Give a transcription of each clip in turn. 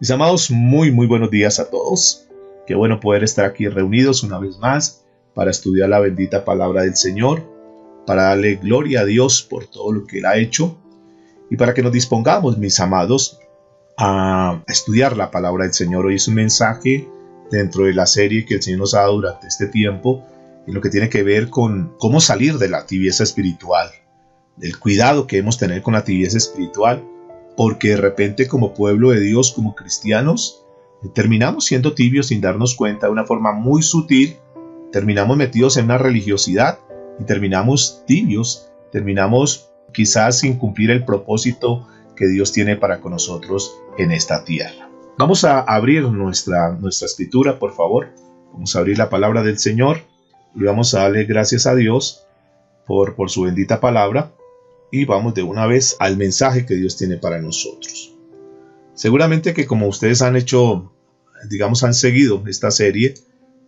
Mis amados, muy buenos días a todos. Qué bueno poder estar aquí reunidos una vez más para estudiar la bendita palabra del Señor, para darle gloria a Dios por todo lo que Él ha hecho y para que nos dispongamos, mis amados, a estudiar la palabra del Señor. Hoy es un mensaje dentro de la serie que el Señor nos ha dado durante este tiempo en lo que tiene que ver con cómo salir de la tibieza espiritual, del cuidado que debemos tener con la tibieza espiritual, porque de repente como pueblo de Dios, como cristianos, terminamos siendo tibios sin darnos cuenta de una forma muy sutil, terminamos metidos en una religiosidad y terminamos tibios, terminamos quizás sin cumplir el propósito que Dios tiene para con nosotros en esta tierra. Vamos a abrir nuestra escritura, por favor. Vamos a abrir la palabra del Señor y vamos a darle gracias a Dios por su bendita palabra. Y vamos de una vez al mensaje que Dios tiene para nosotros. Seguramente que como ustedes han hecho, han seguido esta serie,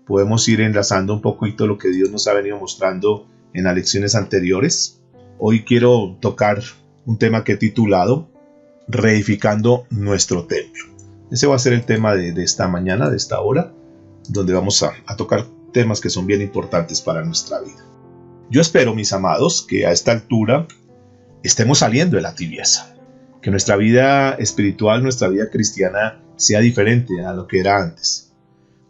podemos ir enlazando un poquito lo que Dios nos ha venido mostrando en las lecciones anteriores. Hoy quiero tocar un tema que he titulado Reedificando nuestro templo. Ese va a ser el tema de esta mañana, de esta hora, donde vamos a tocar temas que son bien importantes para nuestra vida. Yo espero, mis amados, que a esta altura estemos saliendo de la tibieza, que nuestra vida espiritual, nuestra vida cristiana sea diferente a lo que era antes.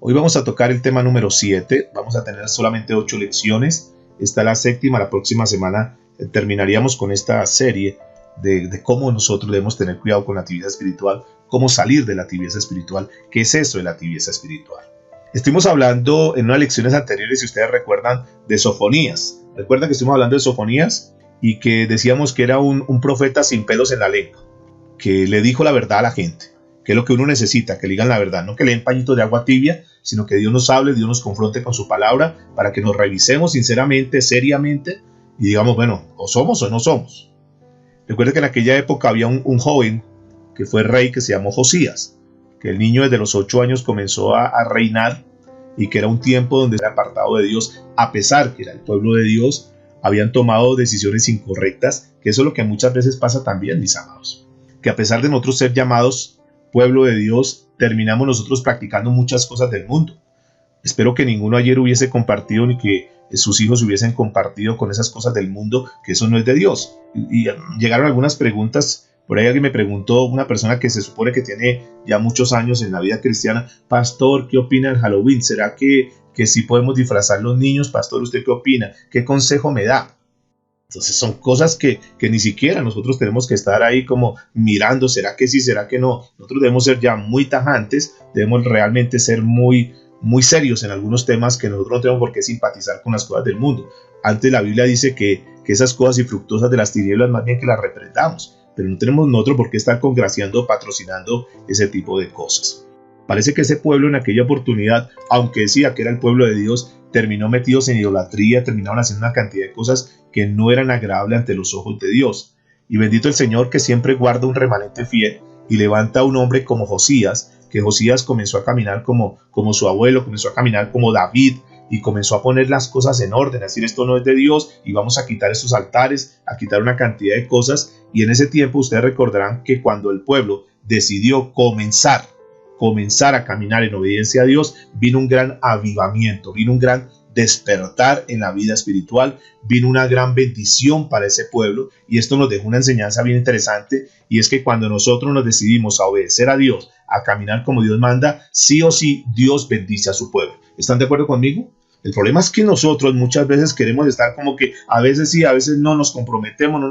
Hoy vamos a tocar el tema número 7, vamos a tener solamente 8 lecciones, esta es la séptima, la próxima semana terminaríamos con esta serie de cómo nosotros debemos tener cuidado con la tibieza espiritual, cómo salir de la tibieza espiritual, qué es eso de la tibieza espiritual. Estuvimos hablando en unas lecciones anteriores, si ustedes recuerdan, de Sofonías. ¿Recuerdan que estuvimos hablando de Sofonías? Y que decíamos que era un profeta sin pelos en la lengua, que le dijo la verdad a la gente, que es lo que uno necesita, que le digan la verdad, no que le den pañitos de agua tibia, sino que Dios nos hable, Dios nos confronte con su palabra, para que nos revisemos sinceramente, seriamente, y digamos, bueno, o somos o no somos. Recuerda que en aquella época había un joven que fue rey que se llamó Josías, que el niño desde los 8 años comenzó a reinar, y que era un tiempo donde era apartado de Dios, a pesar que era el pueblo de Dios, habían tomado decisiones incorrectas, que eso es lo que muchas veces pasa también, mis amados. Que a pesar de nosotros ser llamados pueblo de Dios, terminamos nosotros practicando muchas cosas del mundo. Espero que ninguno ayer hubiese compartido ni que sus hijos hubiesen compartido con esas cosas del mundo, que eso no es de Dios. Y llegaron algunas preguntas. Por ahí alguien me preguntó, una persona que se supone que tiene ya muchos años en la vida cristiana: Pastor, ¿qué opina del Halloween? ¿Será que si podemos disfrazar los niños? Pastor, ¿usted qué opina? ¿Qué consejo me da? Entonces son cosas que ni siquiera nosotros tenemos que estar ahí como mirando, ¿será que sí, será que no? Nosotros debemos ser ya muy tajantes, debemos realmente ser muy serios en algunos temas, que nosotros no tenemos por qué simpatizar con las cosas del mundo. Antes la Biblia dice que esas cosas infructuosas de las tinieblas más bien que las reprendamos, pero no tenemos nosotros por qué estar congraciando, patrocinando ese tipo de cosas. Parece que ese pueblo en aquella oportunidad, aunque decía que era el pueblo de Dios, terminó metidos en idolatría, terminaron haciendo una cantidad de cosas que no eran agradables ante los ojos de Dios. Y bendito el Señor, que siempre guarda un remanente fiel y levanta a un hombre como Josías, que Josías comenzó a caminar como su abuelo, comenzó a caminar como David, y comenzó a poner las cosas en orden, a decir, esto no es de Dios y vamos a quitar esos altares, a quitar una cantidad de cosas. Y en ese tiempo ustedes recordarán que cuando el pueblo decidió comenzar a caminar en obediencia a Dios, vino un gran avivamiento, vino un gran despertar en la vida espiritual, vino una gran bendición para ese pueblo. Y esto nos deja una enseñanza bien interesante, y es que cuando nosotros nos decidimos a obedecer a Dios, a caminar como Dios manda, sí o sí Dios bendice a su pueblo. ¿Están de acuerdo conmigo? El problema es que nosotros muchas veces queremos estar como que a veces sí, a veces no nos comprometemos,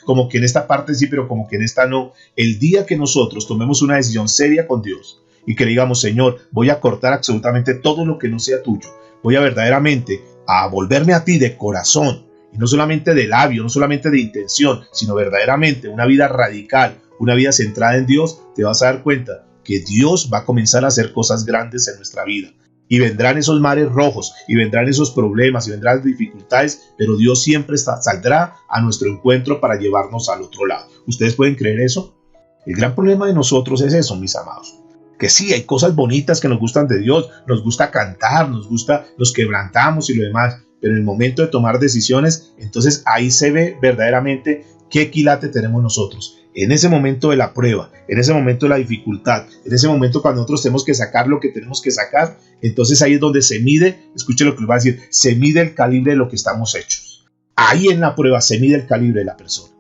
como que en esta parte sí, pero como que en esta no. El día que nosotros tomemos una decisión seria con Dios y que le digamos, Señor, voy a cortar absolutamente todo lo que no sea tuyo, voy a verdaderamente a volverme a ti de corazón, y no solamente de labio, no solamente de intención, sino verdaderamente una vida radical, una vida centrada en Dios, te vas a dar cuenta que Dios va a comenzar a hacer cosas grandes en nuestra vida. Y vendrán esos mares rojos, y vendrán esos problemas, y vendrán las dificultades, pero Dios siempre saldrá a nuestro encuentro para llevarnos al otro lado. ¿Ustedes pueden creer eso? El gran problema de nosotros es eso, mis amados. Que sí, hay cosas bonitas que nos gustan de Dios, nos gusta cantar, nos quebrantamos y lo demás, pero en el momento de tomar decisiones, entonces ahí se ve verdaderamente qué quilate tenemos nosotros. en ese momento de la prueba, en ese momento de la dificultad, en ese momento cuando nosotros tenemos que sacar lo que tenemos que sacar, entonces ahí es donde se mide, escuche lo que les va a decir, se mide el calibre de lo que estamos hechos. Ahí en la prueba se mide el calibre de la persona.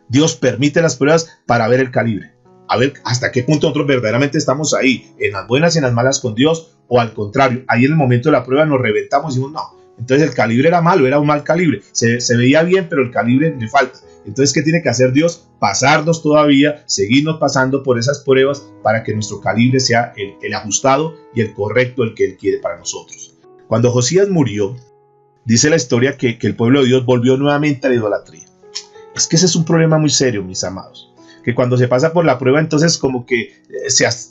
Dios permite las pruebas para ver el calibre, a ver hasta qué punto nosotros verdaderamente estamos ahí, en las buenas y en las malas con Dios, o al contrario, ahí en el momento de la prueba nos reventamos y decimos, no, entonces el calibre era malo, era un mal calibre, se veía bien, pero el calibre le falta. Entonces, ¿qué tiene que hacer Dios? Pasarnos todavía, seguirnos pasando por esas pruebas para que nuestro calibre sea el ajustado y el correcto, el que Él quiere para nosotros. Cuando Josías murió, dice la historia que el pueblo de Dios volvió nuevamente a la idolatría. Es que ese es un problema muy serio, mis amados. Que cuando se pasa por la prueba, entonces como que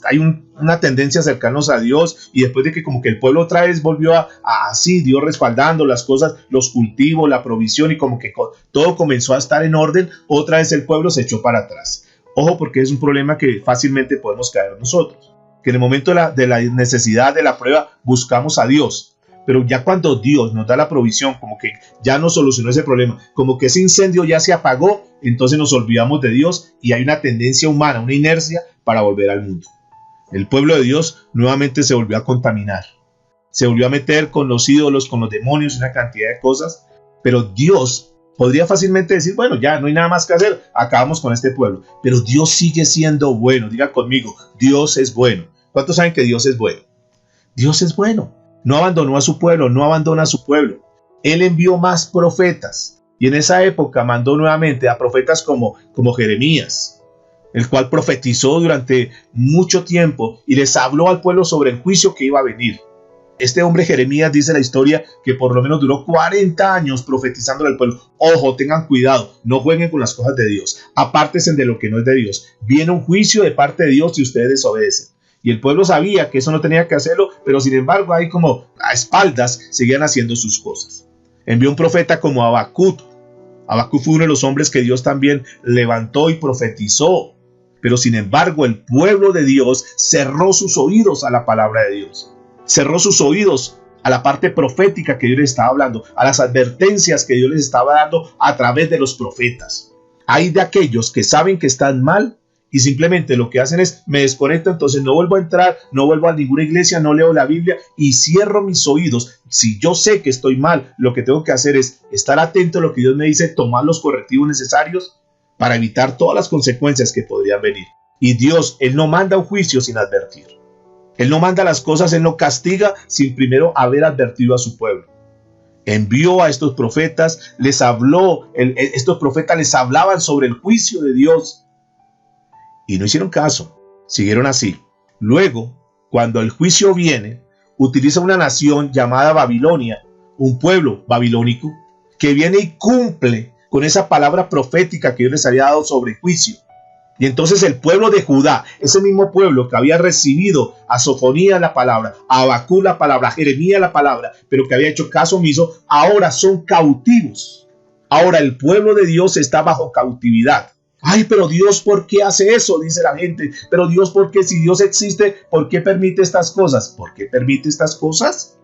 hay una tendencia a acercarnos a Dios, y después de que como que el pueblo otra vez volvió así, Dios respaldando las cosas, los cultivos, la provisión, y como que todo comenzó a estar en orden, otra vez el pueblo se echó para atrás. Ojo, porque es un problema que fácilmente podemos caer nosotros, que en el momento de la necesidad, de la prueba, buscamos a Dios. Pero ya cuando Dios nos da la provisión, como que ya nos solucionó ese problema, como que ese incendio ya se apagó, entonces nos olvidamos de Dios y hay una tendencia humana, una inercia para volver al mundo. El pueblo de Dios nuevamente se volvió a contaminar, se volvió a meter con los ídolos, con los demonios, una cantidad de cosas, pero Dios podría fácilmente decir, bueno, ya no hay nada más que hacer, acabamos con este pueblo, pero Dios sigue siendo bueno. Diga conmigo, Dios es bueno. ¿Cuántos saben que Dios es bueno? Dios es bueno. No abandonó a su pueblo, no abandona a su pueblo. Él envió más profetas, y en esa época mandó nuevamente a profetas como Jeremías, el cual profetizó durante mucho tiempo y les habló al pueblo sobre el juicio que iba a venir. Este hombre Jeremías, dice la historia, que por lo menos duró 40 años profetizando al pueblo. Ojo, tengan cuidado, no jueguen con las cosas de Dios, apártense de lo que no es de Dios. Viene un juicio de parte de Dios si ustedes desobedecen. Y el pueblo sabía que eso no tenía que hacerlo, pero sin embargo ahí como a espaldas seguían haciendo sus cosas. Envió un profeta como Habacuc. Habacuc fue uno de los hombres que Dios también levantó y profetizó. Pero sin embargo el pueblo de Dios cerró sus oídos a la palabra de Dios. Cerró sus oídos a la parte profética que Dios les estaba hablando, a las advertencias que Dios les estaba dando a través de los profetas. Hay de aquellos que saben que están mal y simplemente lo que hacen es, me desconecto, entonces no vuelvo a entrar, no vuelvo a ninguna iglesia, no leo la Biblia y cierro mis oídos. Si yo sé que estoy mal, lo que tengo que hacer es estar atento a lo que Dios me dice, tomar los correctivos necesarios para evitar todas las consecuencias que podrían venir. Y Dios, Él no manda un juicio sin advertir. Él no manda las cosas, Él no castiga sin primero haber advertido a su pueblo. Envió a estos profetas, les habló, estos profetas les hablaban sobre el juicio de Dios. Y no hicieron caso, siguieron así. Luego, cuando el juicio viene, utiliza una nación llamada Babilonia, un pueblo babilónico, que viene y cumple con esa palabra profética que Dios les había dado sobre juicio. Y entonces el pueblo de Judá, ese mismo pueblo que había recibido a Sofonías la palabra, a Habacuc la palabra, a Jeremías la palabra, pero que había hecho caso omiso, ahora son cautivos. Ahora el pueblo de Dios está bajo cautividad. Ay, pero Dios, ¿por qué hace eso? Dice la gente. Pero Dios, ¿por qué? Si Dios existe, ¿por qué permite estas cosas? ¿Por qué permite estas cosas?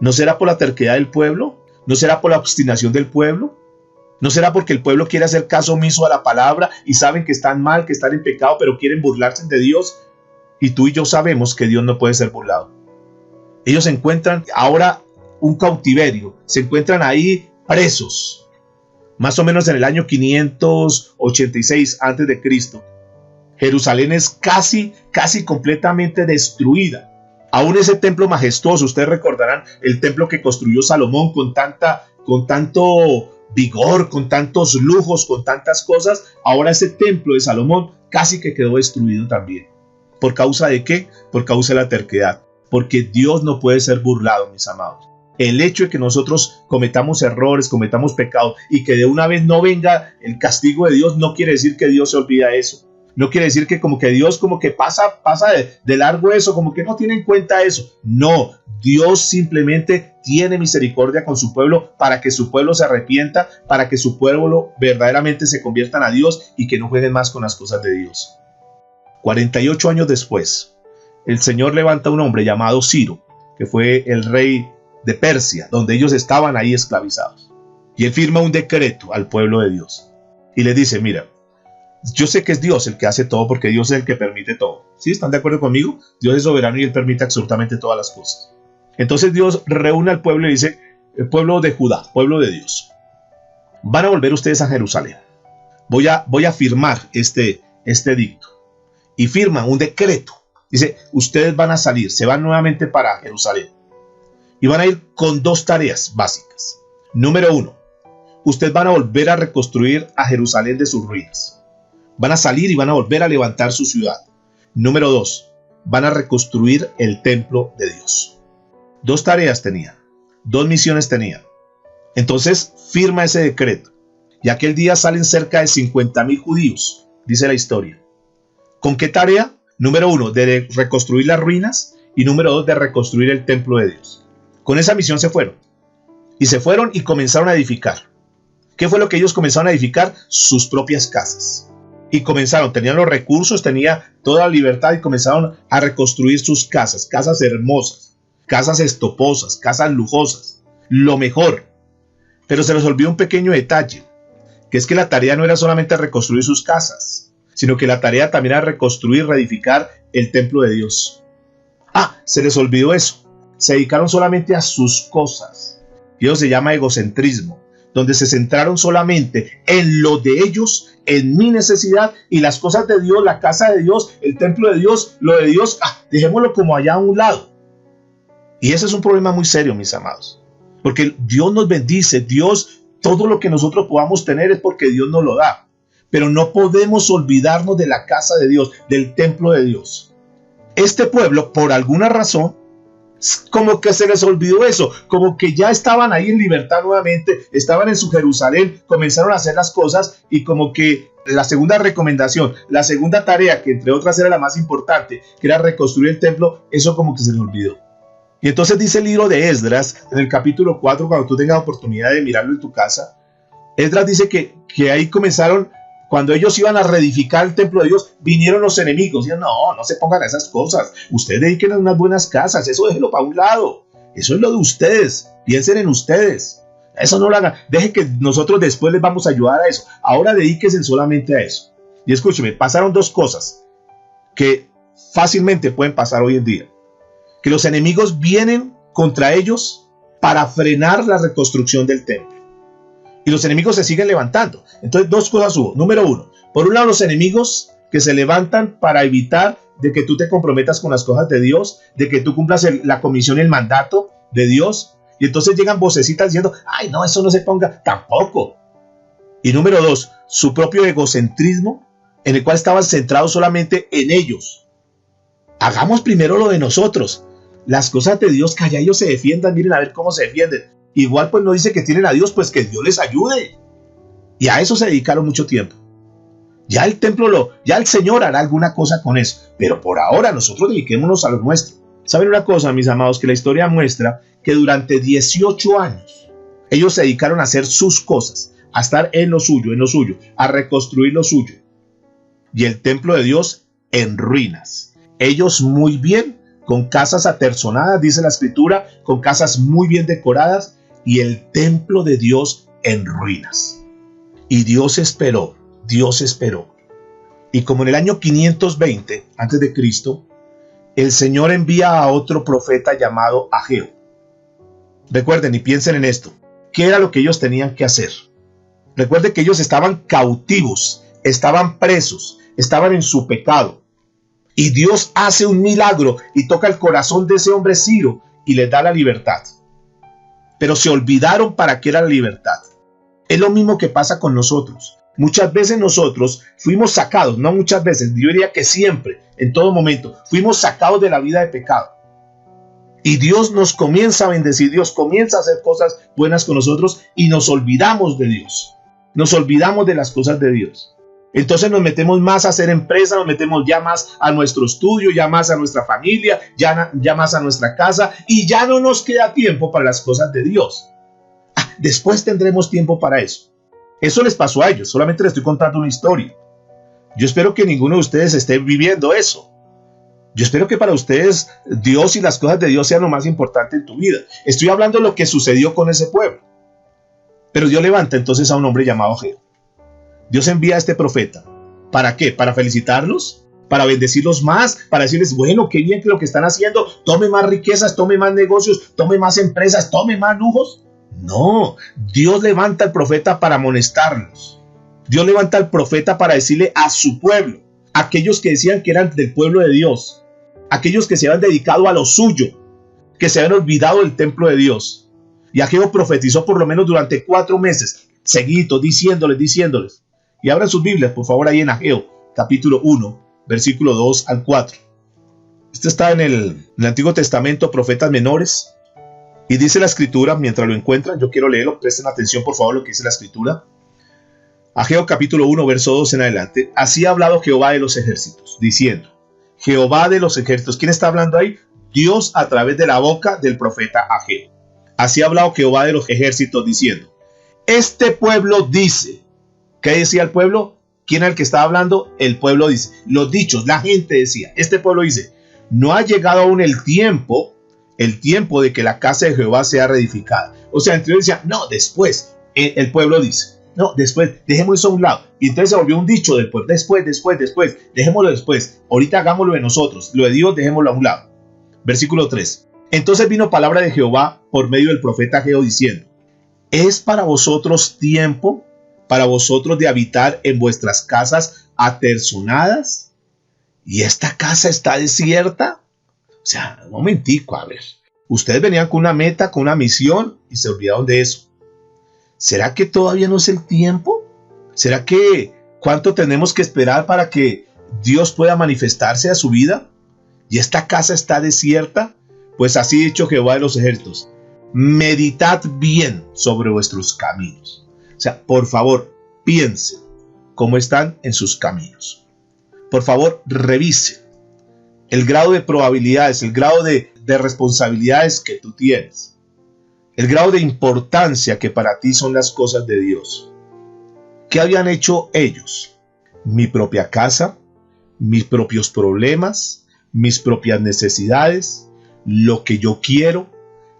¿No será por la terquedad del pueblo? ¿No será por la obstinación del pueblo? ¿No será porque el pueblo quiere hacer caso omiso a la palabra y saben que están mal, que están en pecado, pero quieren burlarse de Dios? Y tú y yo sabemos que Dios no puede ser burlado. Ellos se encuentran ahora un cautiverio, se encuentran ahí presos. Más o menos en el año 586 a.C., Jerusalén es casi completamente destruida. Aún ese templo majestuoso, ustedes recordarán el templo que construyó Salomón con tanto vigor, con tantos lujos, con tantas cosas. Ahora ese templo de Salomón casi que quedó destruido también. ¿Por causa de qué? Por causa de la terquedad. Porque Dios no puede ser burlado, mis amados. El hecho de que nosotros cometamos errores, cometamos pecados y que de una vez no venga el castigo de Dios, no quiere decir que Dios se olvida de eso. No quiere decir que como que Dios como que pasa de largo eso, como que no tiene en cuenta eso. No, Dios simplemente tiene misericordia con su pueblo para que su pueblo se arrepienta, para que su pueblo verdaderamente se conviertan a Dios y que no jueguen más con las cosas de Dios. 48 años después, el Señor levanta a un hombre llamado Ciro, que fue el rey de Persia, donde ellos estaban ahí esclavizados. Y él firma un decreto al pueblo de Dios y le dice, mira, Yo sé que es Dios el que hace todo porque Dios es el que permite todo. ¿Sí? ¿Están de acuerdo conmigo? Dios es soberano y Él permite absolutamente todas las cosas. Entonces Dios reúne al pueblo y dice, el pueblo de Judá, pueblo de Dios, van a volver ustedes a Jerusalén. Voy a firmar este edicto. Y firma un decreto. Dice, ustedes van a salir, se van nuevamente para Jerusalén. Y van a ir con 2 tareas básicas. Número 1, ustedes van a volver a reconstruir a Jerusalén de sus ruinas. Van a salir y van a volver a levantar su ciudad. Número 2, van a reconstruir el templo de Dios. 2 tareas tenían, 2 misiones tenían. Entonces firma ese decreto. Y aquel día salen cerca de 50,000 judíos, dice la historia. ¿Con qué tarea? Número 1, de reconstruir las ruinas. Y número 2, de reconstruir el templo de Dios. Con esa misión se fueron. Y se fueron y comenzaron a edificar. ¿Qué fue lo que ellos comenzaron a edificar? Sus propias casas. Y comenzaron, tenían los recursos, tenían toda la libertad y comenzaron a reconstruir sus casas. Casas hermosas, casas estoposas, casas lujosas. Lo mejor. Pero se les olvidó un pequeño detalle. Que es que la tarea no era solamente reconstruir sus casas, sino que la tarea también era reconstruir, reedificar el templo de Dios. Se les olvidó eso. Se dedicaron solamente a sus cosas. Y eso se llama egocentrismo, donde se centraron solamente en lo de ellos, en mi necesidad, y las cosas de Dios, la casa de Dios, el templo de Dios, lo de Dios, dejémoslo como allá a un lado. Y ese es un problema muy serio, mis amados, porque Dios nos bendice, Dios, todo lo que nosotros podamos tener es porque Dios nos lo da, pero no podemos olvidarnos de la casa de Dios, del templo de Dios. Este pueblo, por alguna razón, como que se les olvidó eso, como que ya estaban ahí en libertad nuevamente, estaban en su Jerusalén, comenzaron a hacer las cosas y como que la segunda recomendación, la segunda tarea, que entre otras era la más importante, que era reconstruir el templo, eso como que se les olvidó. Y entonces dice el libro de Esdras, en el capítulo 4, cuando tú tengas oportunidad de mirarlo en tu casa, Esdras dice que ahí comenzaron, cuando ellos iban a reedificar el templo de Dios, vinieron los enemigos. Dicen, no se pongan a esas cosas. Ustedes dediquen a unas buenas casas. Eso déjenlo para un lado. Eso es lo de ustedes. Piensen en ustedes. Eso no lo hagan. Dejen que nosotros después les vamos a ayudar a eso. Ahora dedíquense solamente a eso. Y escúcheme, pasaron 2 cosas que fácilmente pueden pasar hoy en día. Que los enemigos vienen contra ellos para frenar la reconstrucción del templo. Y los enemigos se siguen levantando. Entonces 2 cosas hubo. Número 1, por un lado los enemigos que se levantan para evitar de que tú te comprometas con las cosas de Dios, de que tú cumplas la comisión y el mandato de Dios. Y entonces llegan vocecitas diciendo, ay no, eso no se ponga, tampoco. Y número 2, su propio egocentrismo, en el cual estaban centrados solamente en ellos. Hagamos primero lo de nosotros. Las cosas de Dios, que allá ellos se defiendan, miren a ver cómo se defienden. Igual pues no dice que tienen a Dios, pues que Dios les ayude. Y a eso se dedicaron mucho tiempo. Ya el templo, ya el Señor hará alguna cosa con eso. Pero por ahora nosotros dediquémonos a lo nuestro. ¿Saben una cosa, mis amados? Que la historia muestra que durante 18 años ellos se dedicaron a hacer sus cosas, a estar en lo suyo, a reconstruir lo suyo. Y el templo de Dios en ruinas. Ellos muy bien, con casas aterzonadas, dice la escritura, con casas muy bien decoradas, y el templo de Dios en ruinas. Y Dios esperó. Y como en el año 520 antes de Cristo, el Señor envía a otro profeta llamado Ageo. Recuerden y piensen en esto. ¿Qué era lo que ellos tenían que hacer? Recuerden que ellos estaban cautivos, estaban presos, estaban en su pecado. Y Dios hace un milagro y toca el corazón de ese hombre Ciro y les da la libertad. Pero se olvidaron para qué era la libertad. Es lo mismo que pasa con nosotros. Muchas veces nosotros fuimos sacados, no muchas veces, yo diría que siempre, en todo momento, fuimos sacados de la vida de pecado. Y Dios nos comienza a bendecir, Dios comienza a hacer cosas buenas con nosotros y nos olvidamos de Dios. Nos olvidamos de las cosas de Dios. Entonces nos metemos más a hacer empresa, nos metemos ya más a nuestro estudio, ya más a nuestra familia, ya más a nuestra casa y ya no nos queda tiempo para las cosas de Dios. Después tendremos tiempo para eso. Eso les pasó a ellos, solamente les estoy contando una historia. Yo espero que ninguno de ustedes esté viviendo eso. Yo espero que para ustedes Dios y las cosas de Dios sean lo más importante en tu vida. Estoy hablando de lo que sucedió con ese pueblo. Pero Dios levanta entonces a un hombre llamado Ageo. Dios envía a este profeta ¿Para qué? ¿Para felicitarlos? ¿Para bendecirlos más? ¿Para decirles, bueno, qué bien que lo que están haciendo? Tome más riquezas, tome más negocios, tome más empresas, tome más lujos. No, Dios levanta al profeta para amonestarlos. Dios levanta al profeta para decirle a su pueblo, aquellos que decían que eran del pueblo de Dios, aquellos que se habían dedicado a lo suyo, que se habían olvidado del templo de Dios. Y Ageo profetizó por lo menos durante 4 meses, seguidos, diciéndoles. Y abran sus Biblias, por favor, ahí en Ageo, capítulo 1, versículo 2 al 4. Este está en el Antiguo Testamento, profetas menores. Y dice la escritura, mientras lo encuentran, yo quiero leerlo, presten atención por favor lo que dice la escritura. Ageo capítulo 1, verso 2 en adelante. Así ha hablado Jehová de los ejércitos, diciendo, Jehová de los ejércitos. ¿Quién está hablando ahí? Dios a través de la boca del profeta Ageo. Así ha hablado Jehová de los ejércitos, diciendo, este pueblo dice. ¿Qué decía el pueblo? ¿Quién era el que estaba hablando? El pueblo dice. Los dichos, la gente decía. Este pueblo dice, no ha llegado aún el tiempo de que la casa de Jehová sea reedificada. O sea, entonces decía, no, después. El pueblo dice, no, después, dejemos eso a un lado. Y entonces se volvió un dicho del pueblo, después, dejémoslo después. Ahorita hagámoslo de nosotros. Lo de Dios, dejémoslo a un lado. Versículo 3. Entonces vino palabra de Jehová por medio del profeta Ageo diciendo, ¿es para vosotros tiempo, para vosotros de habitar en vuestras casas aterzonadas? ¿Y esta casa está desierta? O sea, un momentico, a ver. Ustedes venían con una meta, con una misión y se olvidaron de eso. ¿Será que todavía no es el tiempo? ¿Será que cuánto tenemos que esperar para que Dios pueda manifestarse a su vida? ¿Y esta casa está desierta? Pues así ha dicho Jehová de los ejércitos. Meditad bien sobre vuestros caminos. O sea, por favor, piensen cómo están en sus caminos. Por favor, revisen el grado de probabilidades, el grado de responsabilidades que tú tienes, el grado de importancia que para ti son las cosas de Dios. ¿Qué habían hecho ellos? Mi propia casa, mis propios problemas, mis propias necesidades, lo que yo quiero,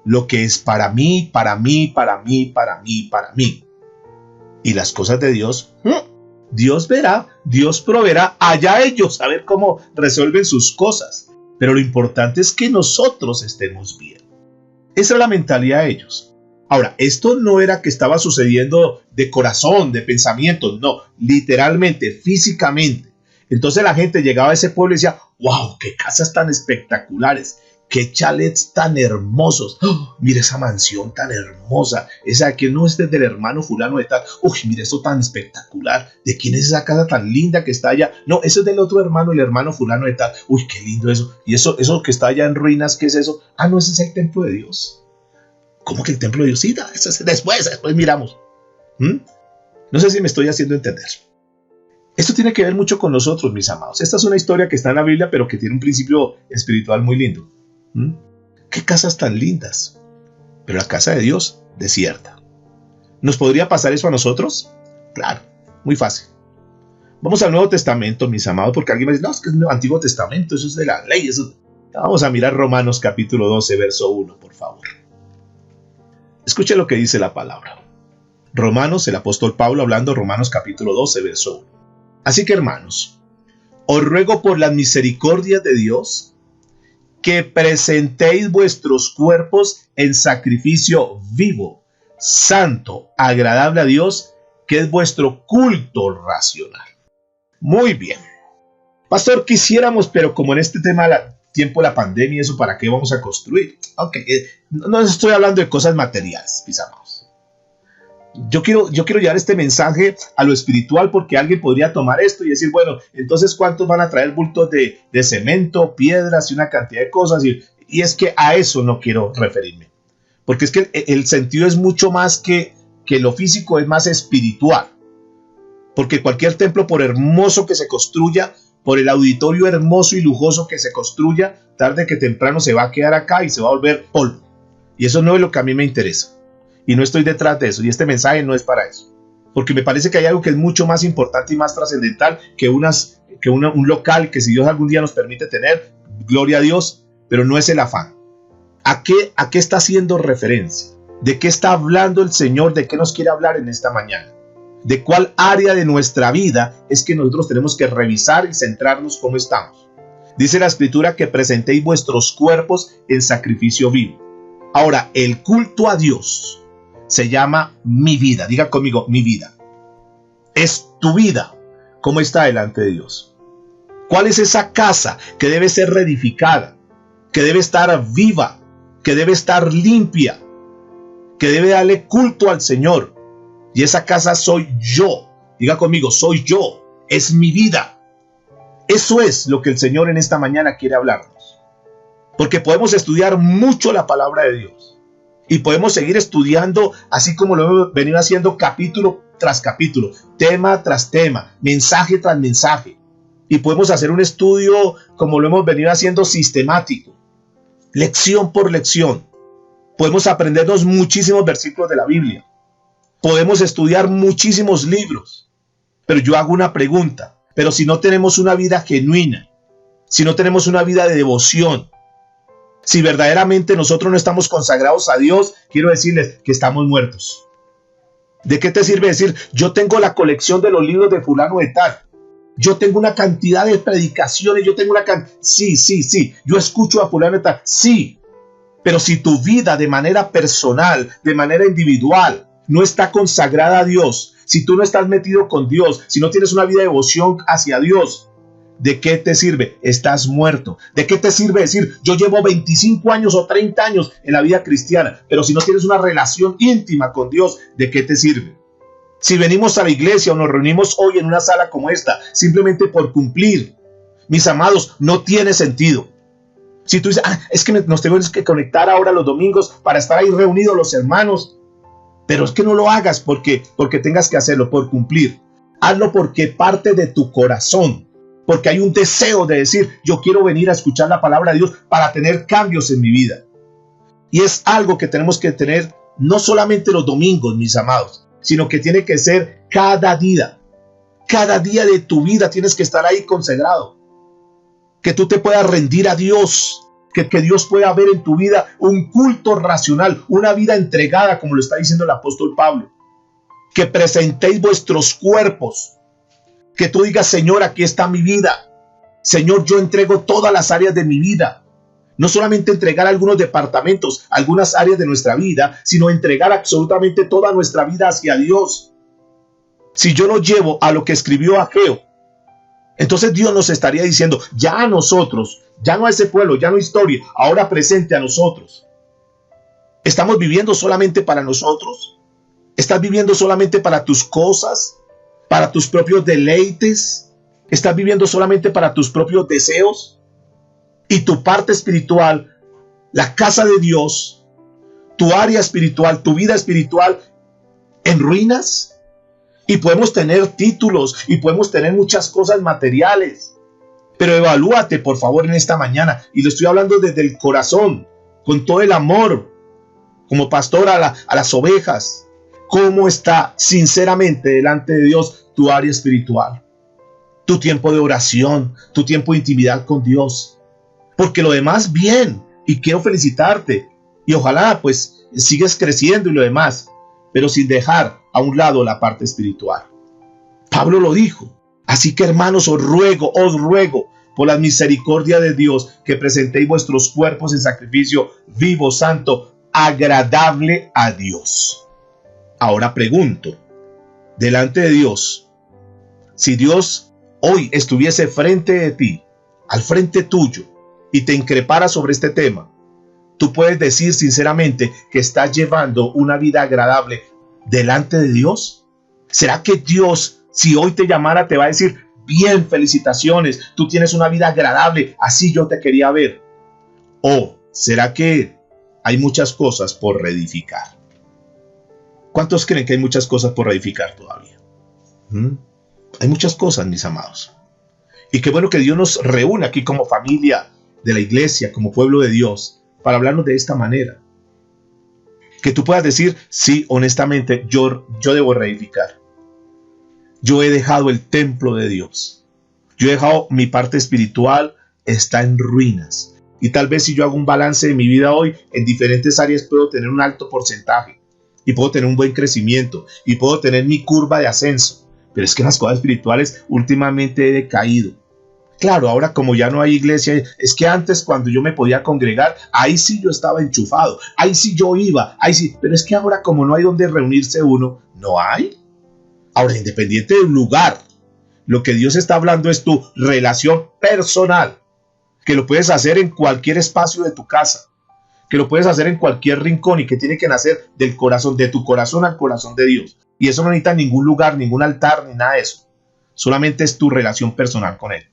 lo que es para mí. Y las cosas de Dios, Dios verá, Dios proveerá, allá ellos a ver cómo resuelven sus cosas. Pero lo importante es que nosotros estemos bien. Esa es la mentalidad de ellos. Ahora, esto no era que estaba sucediendo de corazón, de pensamiento, no, literalmente, físicamente. Entonces la gente llegaba a ese pueblo y decía, wow, qué casas tan espectaculares, qué chalets tan hermosos. ¡Oh, mira esa mansión tan hermosa! Esa que no es del hermano fulano de tal. Uy, mira eso tan espectacular. ¿De quién es esa casa tan linda que está allá? No, eso es del otro hermano, el hermano fulano de tal. Uy, qué lindo eso. Y eso que está allá en ruinas, ¿qué es eso? Ah, no, ese es el templo de Dios. ¿Cómo que el templo de Dios? Sí, eso es después miramos. No sé si me estoy haciendo entender. Esto tiene que ver mucho con nosotros, mis amados. Esta es una historia que está en la Biblia, pero que tiene un principio espiritual muy lindo. Qué casas tan lindas, pero la casa de Dios desierta. ¿Nos podría pasar eso a nosotros? Claro, muy fácil. Vamos al Nuevo Testamento, mis amados, porque alguien me dice, no, es que es el Antiguo Testamento, eso es de la ley. Eso... Vamos a mirar Romanos capítulo 12, verso 1, por favor. Escuche lo que dice la palabra. Romanos, el apóstol Pablo hablando, Romanos capítulo 12, verso 1. Así que, hermanos, os ruego por las misericordias de Dios que presentéis vuestros cuerpos en sacrificio vivo, santo, agradable a Dios, que es vuestro culto racional. Muy bien. Pastor, quisiéramos, pero como en este tema tiempo de la pandemia, ¿eso para qué vamos a construir? Ok, no estoy hablando de cosas materiales, mis amados. Yo quiero llevar este mensaje a lo espiritual porque alguien podría tomar esto y decir, bueno, entonces ¿cuántos van a traer bultos de cemento, piedras y una cantidad de cosas? Y es que a eso no quiero referirme. Porque es que el sentido es mucho más que lo físico, es más espiritual. Porque cualquier templo, por hermoso que se construya, por el auditorio hermoso y lujoso que se construya, tarde que temprano se va a quedar acá y se va a volver polvo. Y eso no es lo que a mí me interesa. Y no estoy detrás de eso, y este mensaje no es para eso. Porque me parece que hay algo que es mucho más importante y más trascendental que un local que si Dios algún día nos permite tener, gloria a Dios, pero no es el afán. ¿A qué está haciendo referencia? ¿De qué está hablando el Señor? ¿De qué nos quiere hablar en esta mañana? de cuál área de nuestra vida es que nosotros tenemos que revisar y centrarnos cómo estamos. Dice la Escritura que presentéis vuestros cuerpos en sacrificio vivo. Ahora, el culto a Dios se llama mi vida. Diga conmigo, mi vida. Es tu vida. ¿Cómo está delante de Dios? ¿Cuál es esa casa que debe ser reedificada, que debe estar viva, que debe estar limpia, que debe darle culto al Señor? Y esa casa soy yo. Diga conmigo, soy yo. Es mi vida. Eso es lo que el Señor en esta mañana quiere hablarnos. Porque podemos estudiar mucho la palabra de Dios. Y podemos seguir estudiando así como lo hemos venido haciendo capítulo tras capítulo, tema tras tema, mensaje tras mensaje. Y podemos hacer un estudio como lo hemos venido haciendo sistemático, lección por lección. Podemos aprendernos muchísimos versículos de la Biblia. Podemos estudiar muchísimos libros. Pero yo hago una pregunta. Pero si no tenemos una vida genuina, si no tenemos una vida de devoción, si verdaderamente nosotros no estamos consagrados a Dios, quiero decirles que estamos muertos. ¿De qué te sirve decir, yo tengo la colección de los libros de fulano de tal? Yo tengo una cantidad de predicaciones, yo tengo una cantidad... Sí, yo escucho a fulano de tal, sí. Pero si tu vida de manera personal, de manera individual, no está consagrada a Dios, si tú no estás metido con Dios, si no tienes una vida de devoción hacia Dios, ¿de qué te sirve? Estás muerto. ¿De qué te sirve decir, yo llevo 25 años o 30 años en la vida cristiana, pero si no tienes una relación íntima con Dios, ¿de qué te sirve? Si venimos a la iglesia o nos reunimos hoy en una sala como esta, simplemente por cumplir, mis amados, no tiene sentido. Si tú dices, es que nos tenemos que conectar ahora los domingos para estar ahí reunidos los hermanos, pero es que no lo hagas porque tengas que hacerlo, por cumplir. Hazlo porque parte de tu corazón, porque hay un deseo de decir, yo quiero venir a escuchar la palabra de Dios para tener cambios en mi vida. Y es algo que tenemos que tener no solamente los domingos, mis amados, sino que tiene que ser cada día. Cada día de tu vida tienes que estar ahí consagrado. Que tú te puedas rendir a Dios. Que Dios pueda ver en tu vida un culto racional, una vida entregada, como lo está diciendo el apóstol Pablo. Que presentéis vuestros cuerpos. Que tú digas, Señor, aquí está mi vida. Señor, yo entrego todas las áreas de mi vida. No solamente entregar algunos departamentos, algunas áreas de nuestra vida, sino entregar absolutamente toda nuestra vida hacia Dios. Si yo lo llevo a lo que escribió Ageo, entonces Dios nos estaría diciendo, ya a nosotros, ya no a ese pueblo, ya no historia, ahora presente a nosotros. ¿Estamos viviendo solamente para nosotros? ¿Estás viviendo solamente para tus cosas? ¿Para tus propios deleites? ¿Estás viviendo solamente para tus propios deseos? Y tu parte espiritual, la casa de Dios, tu área espiritual, tu vida espiritual, en ruinas. Y podemos tener títulos y podemos tener muchas cosas materiales. Pero evalúate, por favor, en esta mañana. Y lo estoy hablando desde el corazón, con todo el amor, como pastor a las ovejas. ¿Cómo está sinceramente delante de Dios tu área espiritual? Tu tiempo de oración, tu tiempo de intimidad con Dios. Porque lo demás, bien. Y quiero felicitarte. Y ojalá, pues, sigues creciendo y lo demás. Pero sin dejar a un lado la parte espiritual. Pablo lo dijo. Así que, hermanos, os ruego por la misericordia de Dios que presentéis vuestros cuerpos en sacrificio vivo, santo, agradable a Dios. Ahora pregunto, delante de Dios, si Dios hoy estuviese frente de ti, al frente tuyo, y te increpara sobre este tema, tú puedes decir sinceramente que estás llevando una vida agradable delante de Dios. ¿Será que Dios, si hoy te llamara, te va a decir, bien, felicitaciones, tú tienes una vida agradable, así yo te quería ver? ¿O será que hay muchas cosas por reedificar? ¿Cuántos creen que hay muchas cosas por reedificar todavía? Hay muchas cosas, mis amados. Y qué bueno que Dios nos reúne aquí como familia de la iglesia, como pueblo de Dios, para hablarnos de esta manera. Que tú puedas decir, sí, honestamente, yo debo reedificar. Yo he dejado el templo de Dios. Yo he dejado mi parte espiritual, está en ruinas. Y tal vez si yo hago un balance de mi vida hoy, en diferentes áreas puedo tener un alto porcentaje. y puedo tener un buen crecimiento y puedo tener mi curva de ascenso. Pero es que en las cosas espirituales últimamente he decaído. Claro, ahora como ya no hay iglesia, es que antes cuando yo me podía congregar, ahí sí yo estaba enchufado, ahí sí yo iba, ahí sí, pero es que ahora como no hay donde reunirse uno, no hay. Ahora, independiente del lugar, lo que Dios está hablando es tu relación personal, que lo puedes hacer en cualquier espacio de tu casa, que lo puedes hacer en cualquier rincón y que tiene que nacer del corazón, de tu corazón al corazón de Dios. Y eso no necesita ningún lugar, ningún altar, ni nada de eso. Solamente es tu relación personal con Él.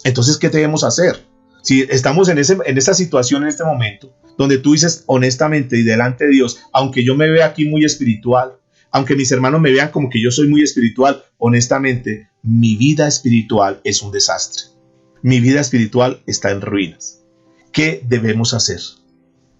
Entonces, ¿qué debemos hacer? Si estamos en esa situación en este momento, donde tú dices honestamente y delante de Dios, aunque yo me vea aquí muy espiritual, aunque mis hermanos me vean como que yo soy muy espiritual, honestamente, mi vida espiritual es un desastre. Mi vida espiritual está en ruinas. ¿Qué debemos hacer?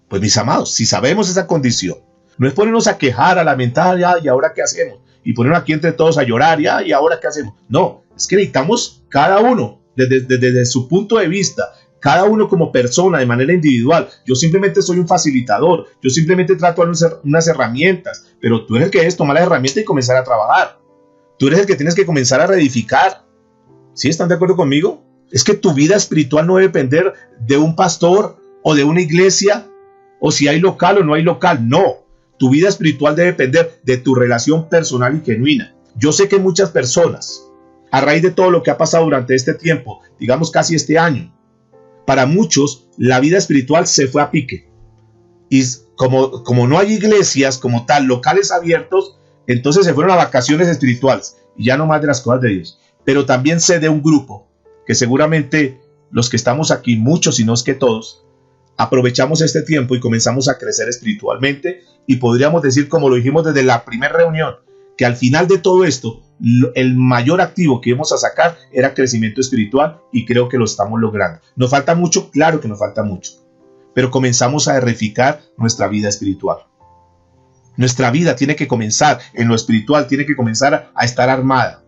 Pues mis amados, si sabemos esa condición, no es ponernos a quejar, a lamentar, ya, ¿y ahora qué hacemos? Y ponernos aquí entre todos a llorar, ya, ¿y ahora qué hacemos? No, es que necesitamos cada uno, desde su punto de vista, cada uno como persona, de manera individual. Yo simplemente soy un facilitador, yo simplemente trato de dar unas herramientas, pero tú eres el que debes tomar las herramientas y comenzar a trabajar. Tú eres el que tienes que comenzar a reedificar. ¿Sí? ¿Están de acuerdo conmigo? Es que tu vida espiritual no debe depender de un pastor o de una iglesia, o si hay local o no hay local. No, tu vida espiritual debe depender de tu relación personal y genuina. Yo sé que muchas personas, a raíz de todo lo que ha pasado durante este tiempo, digamos casi este año, para muchos la vida espiritual se fue a pique. Y como no hay iglesias como tal, locales abiertos, entonces se fueron a vacaciones espirituales y ya no más de las cosas de Dios. Pero también sé de un grupo que seguramente los que estamos aquí, muchos y no es que todos, aprovechamos este tiempo y comenzamos a crecer espiritualmente, y podríamos decir, como lo dijimos desde la primera reunión, que al final de todo esto, el mayor activo que íbamos a sacar era crecimiento espiritual, y creo que lo estamos logrando. ¿Nos falta mucho? Claro que nos falta mucho, pero comenzamos a edificar nuestra vida espiritual. Nuestra vida tiene que comenzar en lo espiritual, tiene que comenzar a estar armada,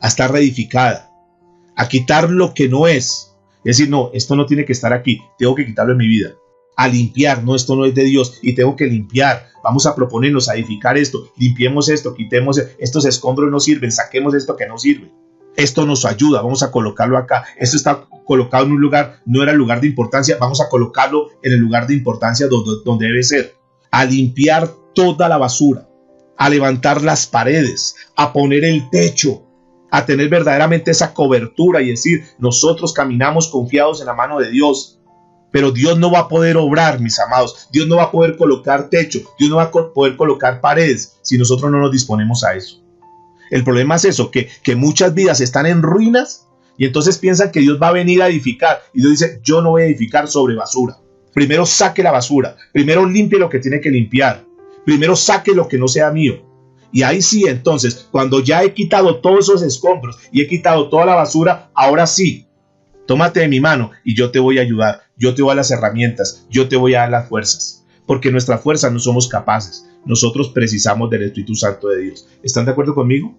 a estar reedificada, a quitar lo que no es. Es decir, no, esto no tiene que estar aquí, tengo que quitarlo en mi vida. A limpiar, no, esto no es de Dios y tengo que limpiar. Vamos a proponernos a edificar esto, limpiemos esto, quitemos estos escombros, no sirven, saquemos esto que no sirve. Esto nos ayuda, vamos a colocarlo acá. Esto está colocado en un lugar, no era el lugar de importancia, vamos a colocarlo en el lugar de importancia donde debe ser. A limpiar toda la basura, a levantar las paredes, a poner el techo, a tener verdaderamente esa cobertura y decir, nosotros caminamos confiados en la mano de Dios. Pero Dios no va a poder obrar, mis amados. Dios no va a poder colocar techo, Dios no va a poder colocar paredes si nosotros no nos disponemos a eso. El problema es eso, que muchas vidas están en ruinas y entonces piensan que Dios va a venir a edificar. Y Dios dice, yo no voy a edificar sobre basura. Primero saque la basura, primero limpie lo que tiene que limpiar, primero saque lo que no sea mío. Y ahí sí, entonces, cuando ya he quitado todos esos escombros y he quitado toda la basura, ahora sí, tómate de mi mano y yo te voy a ayudar, yo te voy a dar las herramientas, yo te voy a dar las fuerzas. Porque nuestra fuerza no somos capaces, nosotros precisamos del Espíritu Santo de Dios. ¿Están de acuerdo conmigo?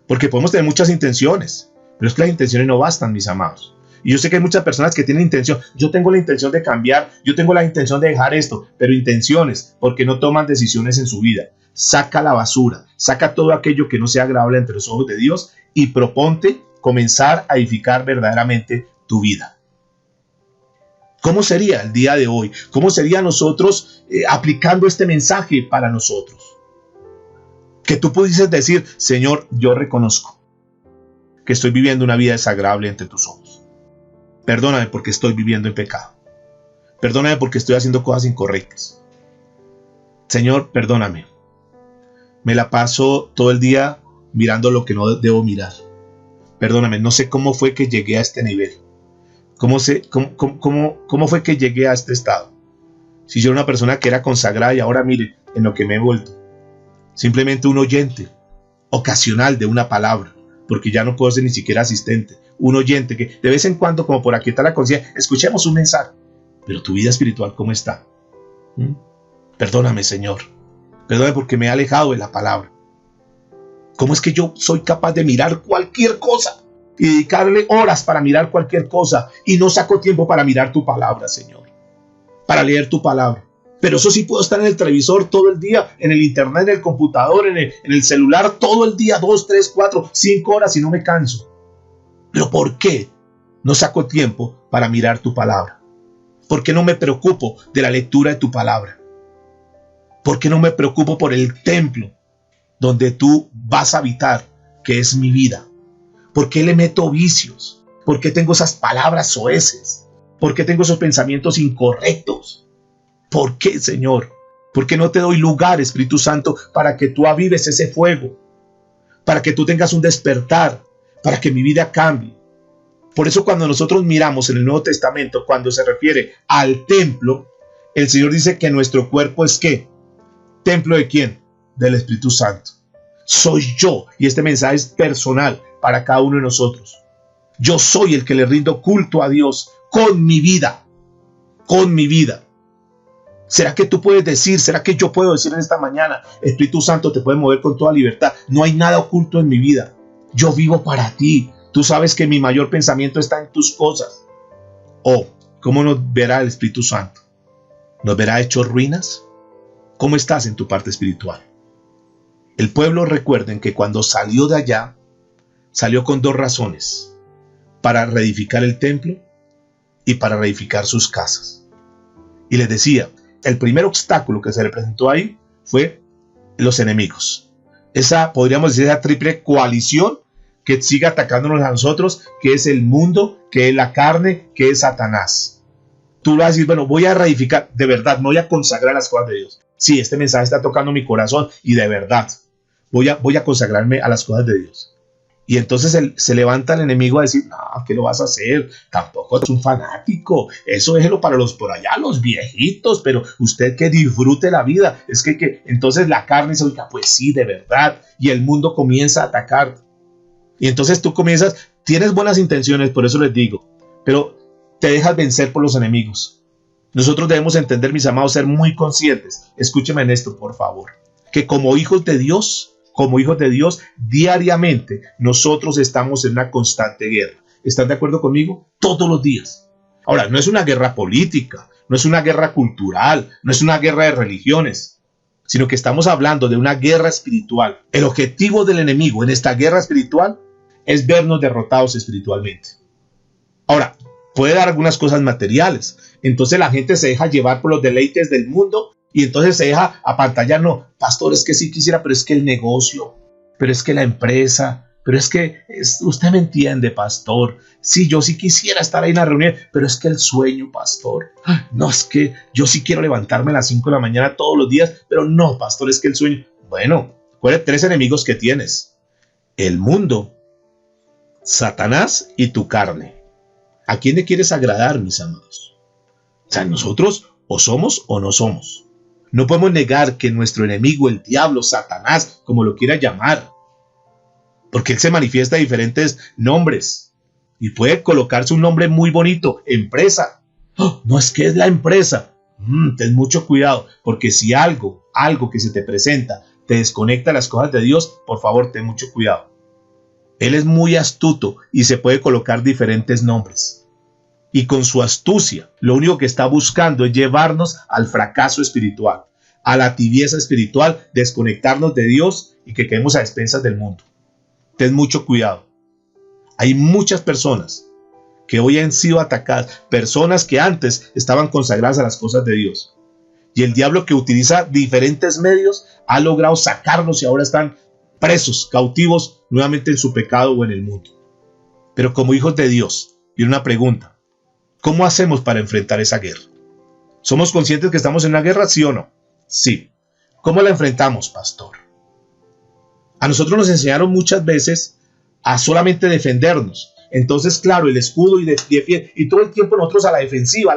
Porque podemos tener muchas intenciones, pero es que las intenciones no bastan, mis amados. Y yo sé que hay muchas personas que tienen intención, yo tengo la intención de cambiar, yo tengo la intención de dejar esto, pero intenciones, porque no toman decisiones en su vida. Saca la basura, saca todo aquello que no sea agradable ante los ojos de Dios y proponte comenzar a edificar verdaderamente tu vida. ¿Cómo sería el día de hoy? ¿Cómo sería nosotros aplicando este mensaje para nosotros? Que tú pudieses decir, Señor, yo reconozco que estoy viviendo una vida desagradable ante tus ojos. Perdóname porque estoy viviendo en pecado. Perdóname porque estoy haciendo cosas incorrectas. Señor, perdóname. Me la paso todo el día mirando lo que no debo mirar. Perdóname, no sé cómo fue que llegué a este nivel. ¿Cómo fue que llegué a este estado? Si yo era una persona que era consagrada y ahora mire en lo que me he vuelto. Simplemente un oyente ocasional de una palabra, porque ya no puedo ser ni siquiera asistente. Un oyente que de vez en cuando, como por aquí está la conciencia, escuchemos un mensaje. Pero tu vida espiritual, ¿cómo está? Perdóname, Señor. Perdóname porque me he alejado de la palabra. ¿Cómo es que yo soy capaz de mirar cualquier cosa y dedicarle horas para mirar cualquier cosa y no saco tiempo para mirar tu palabra, Señor? Para leer tu palabra. Pero eso sí, puedo estar en el televisor todo el día, en el internet, en el computador, en el celular todo el día, 2, 3, 4, 5 horas y no me canso. ¿Pero por qué no saco tiempo para mirar tu palabra? ¿Por qué no me preocupo de la lectura de tu palabra? ¿Por qué no me preocupo por el templo donde tú vas a habitar, que es mi vida? ¿Por qué le meto vicios? ¿Por qué tengo esas palabras soeces? ¿Por qué tengo esos pensamientos incorrectos? ¿Por qué, Señor? ¿Por qué no te doy lugar, Espíritu Santo, para que tú avives ese fuego? Para que tú tengas un despertar, para que mi vida cambie. Por eso cuando nosotros miramos en el Nuevo Testamento, cuando se refiere al templo, el Señor dice que nuestro cuerpo es ¿qué? ¿Templo de quién? Del Espíritu Santo. Soy yo, y este mensaje es personal para cada uno de nosotros. Yo soy el que le rindo culto a Dios con mi vida. Con mi vida. ¿Será que tú puedes decir, será que yo puedo decir en esta mañana, Espíritu Santo te puede mover con toda libertad? No hay nada oculto en mi vida. Yo vivo para ti. Tú sabes que mi mayor pensamiento está en tus cosas. ¿Cómo nos verá el Espíritu Santo? ¿Nos verá hechos ruinas? ¿Cómo estás en tu parte espiritual? El pueblo, recuerden que cuando salió de allá, salió con 2 razones: para reedificar el templo y para reedificar sus casas. Y les decía, el primer obstáculo que se le presentó ahí fue los enemigos. Esa, podríamos decir, esa triple coalición que sigue atacándonos a nosotros, que es el mundo, que es la carne, que es Satanás. Tú vas a decir, bueno, voy a reedificar, de verdad, me voy a consagrar las cosas de Dios. Sí, este mensaje está tocando mi corazón y de verdad, voy a consagrarme a las cosas de Dios. Y entonces se levanta el enemigo a decir, no, ¿qué lo vas a hacer? Tampoco es un fanático, eso déjelo para los por allá, los viejitos, pero usted que disfrute la vida. Es que entonces la carne se oiga, pues sí, de verdad, y el mundo comienza a atacar. Y entonces tú comienzas, tienes buenas intenciones, por eso les digo, pero te dejas vencer por los enemigos. Nosotros debemos entender, mis amados, ser muy conscientes. Escúcheme en esto, por favor, que como hijos de Dios, diariamente nosotros estamos en una constante guerra. ¿Están de acuerdo conmigo? Todos los días. Ahora, no es una guerra política, no es una guerra cultural, no es una guerra de religiones, sino que estamos hablando de una guerra espiritual. El objetivo del enemigo en esta guerra espiritual es vernos derrotados espiritualmente. Ahora, puede dar algunas cosas materiales. Entonces la gente se deja llevar por los deleites del mundo y entonces se deja apantallar. No, pastor, es que sí quisiera, pero es que el negocio, pero es que la empresa, pero es que usted me entiende, pastor. Sí, yo sí quisiera estar ahí en la reunión, pero es que el sueño, pastor. No, es que yo sí quiero levantarme a las 5 de la mañana todos los días, pero no, pastor, es que el sueño. Bueno, ¿cuáles 3 enemigos que tienes? El mundo, Satanás y tu carne. ¿A quién le quieres agradar, mis amados? O sea, nosotros o somos o no somos. No podemos negar que nuestro enemigo, el diablo, Satanás, como lo quiera llamar, porque él se manifiesta de diferentes nombres y puede colocarse un nombre muy bonito, empresa. Oh, no, es que es la empresa. Ten mucho cuidado, porque si algo que se te presenta te desconecta las cosas de Dios, por favor, ten mucho cuidado. Él es muy astuto y se puede colocar diferentes nombres. Y con su astucia, lo único que está buscando es llevarnos al fracaso espiritual, a la tibieza espiritual, desconectarnos de Dios y que quedemos a expensas del mundo. Ten mucho cuidado. Hay muchas personas que hoy han sido atacadas, personas que antes estaban consagradas a las cosas de Dios. Y el diablo, que utiliza diferentes medios, ha logrado sacarlos y ahora están presos, cautivos nuevamente en su pecado o en el mundo. Pero como hijos de Dios, viene una pregunta. ¿Cómo hacemos para enfrentar esa guerra? ¿Somos conscientes que estamos en una guerra, sí o no? Sí. ¿Cómo la enfrentamos, pastor? A nosotros nos enseñaron muchas veces a solamente defendernos. Entonces, claro, el escudo y todo el tiempo nosotros a la defensiva.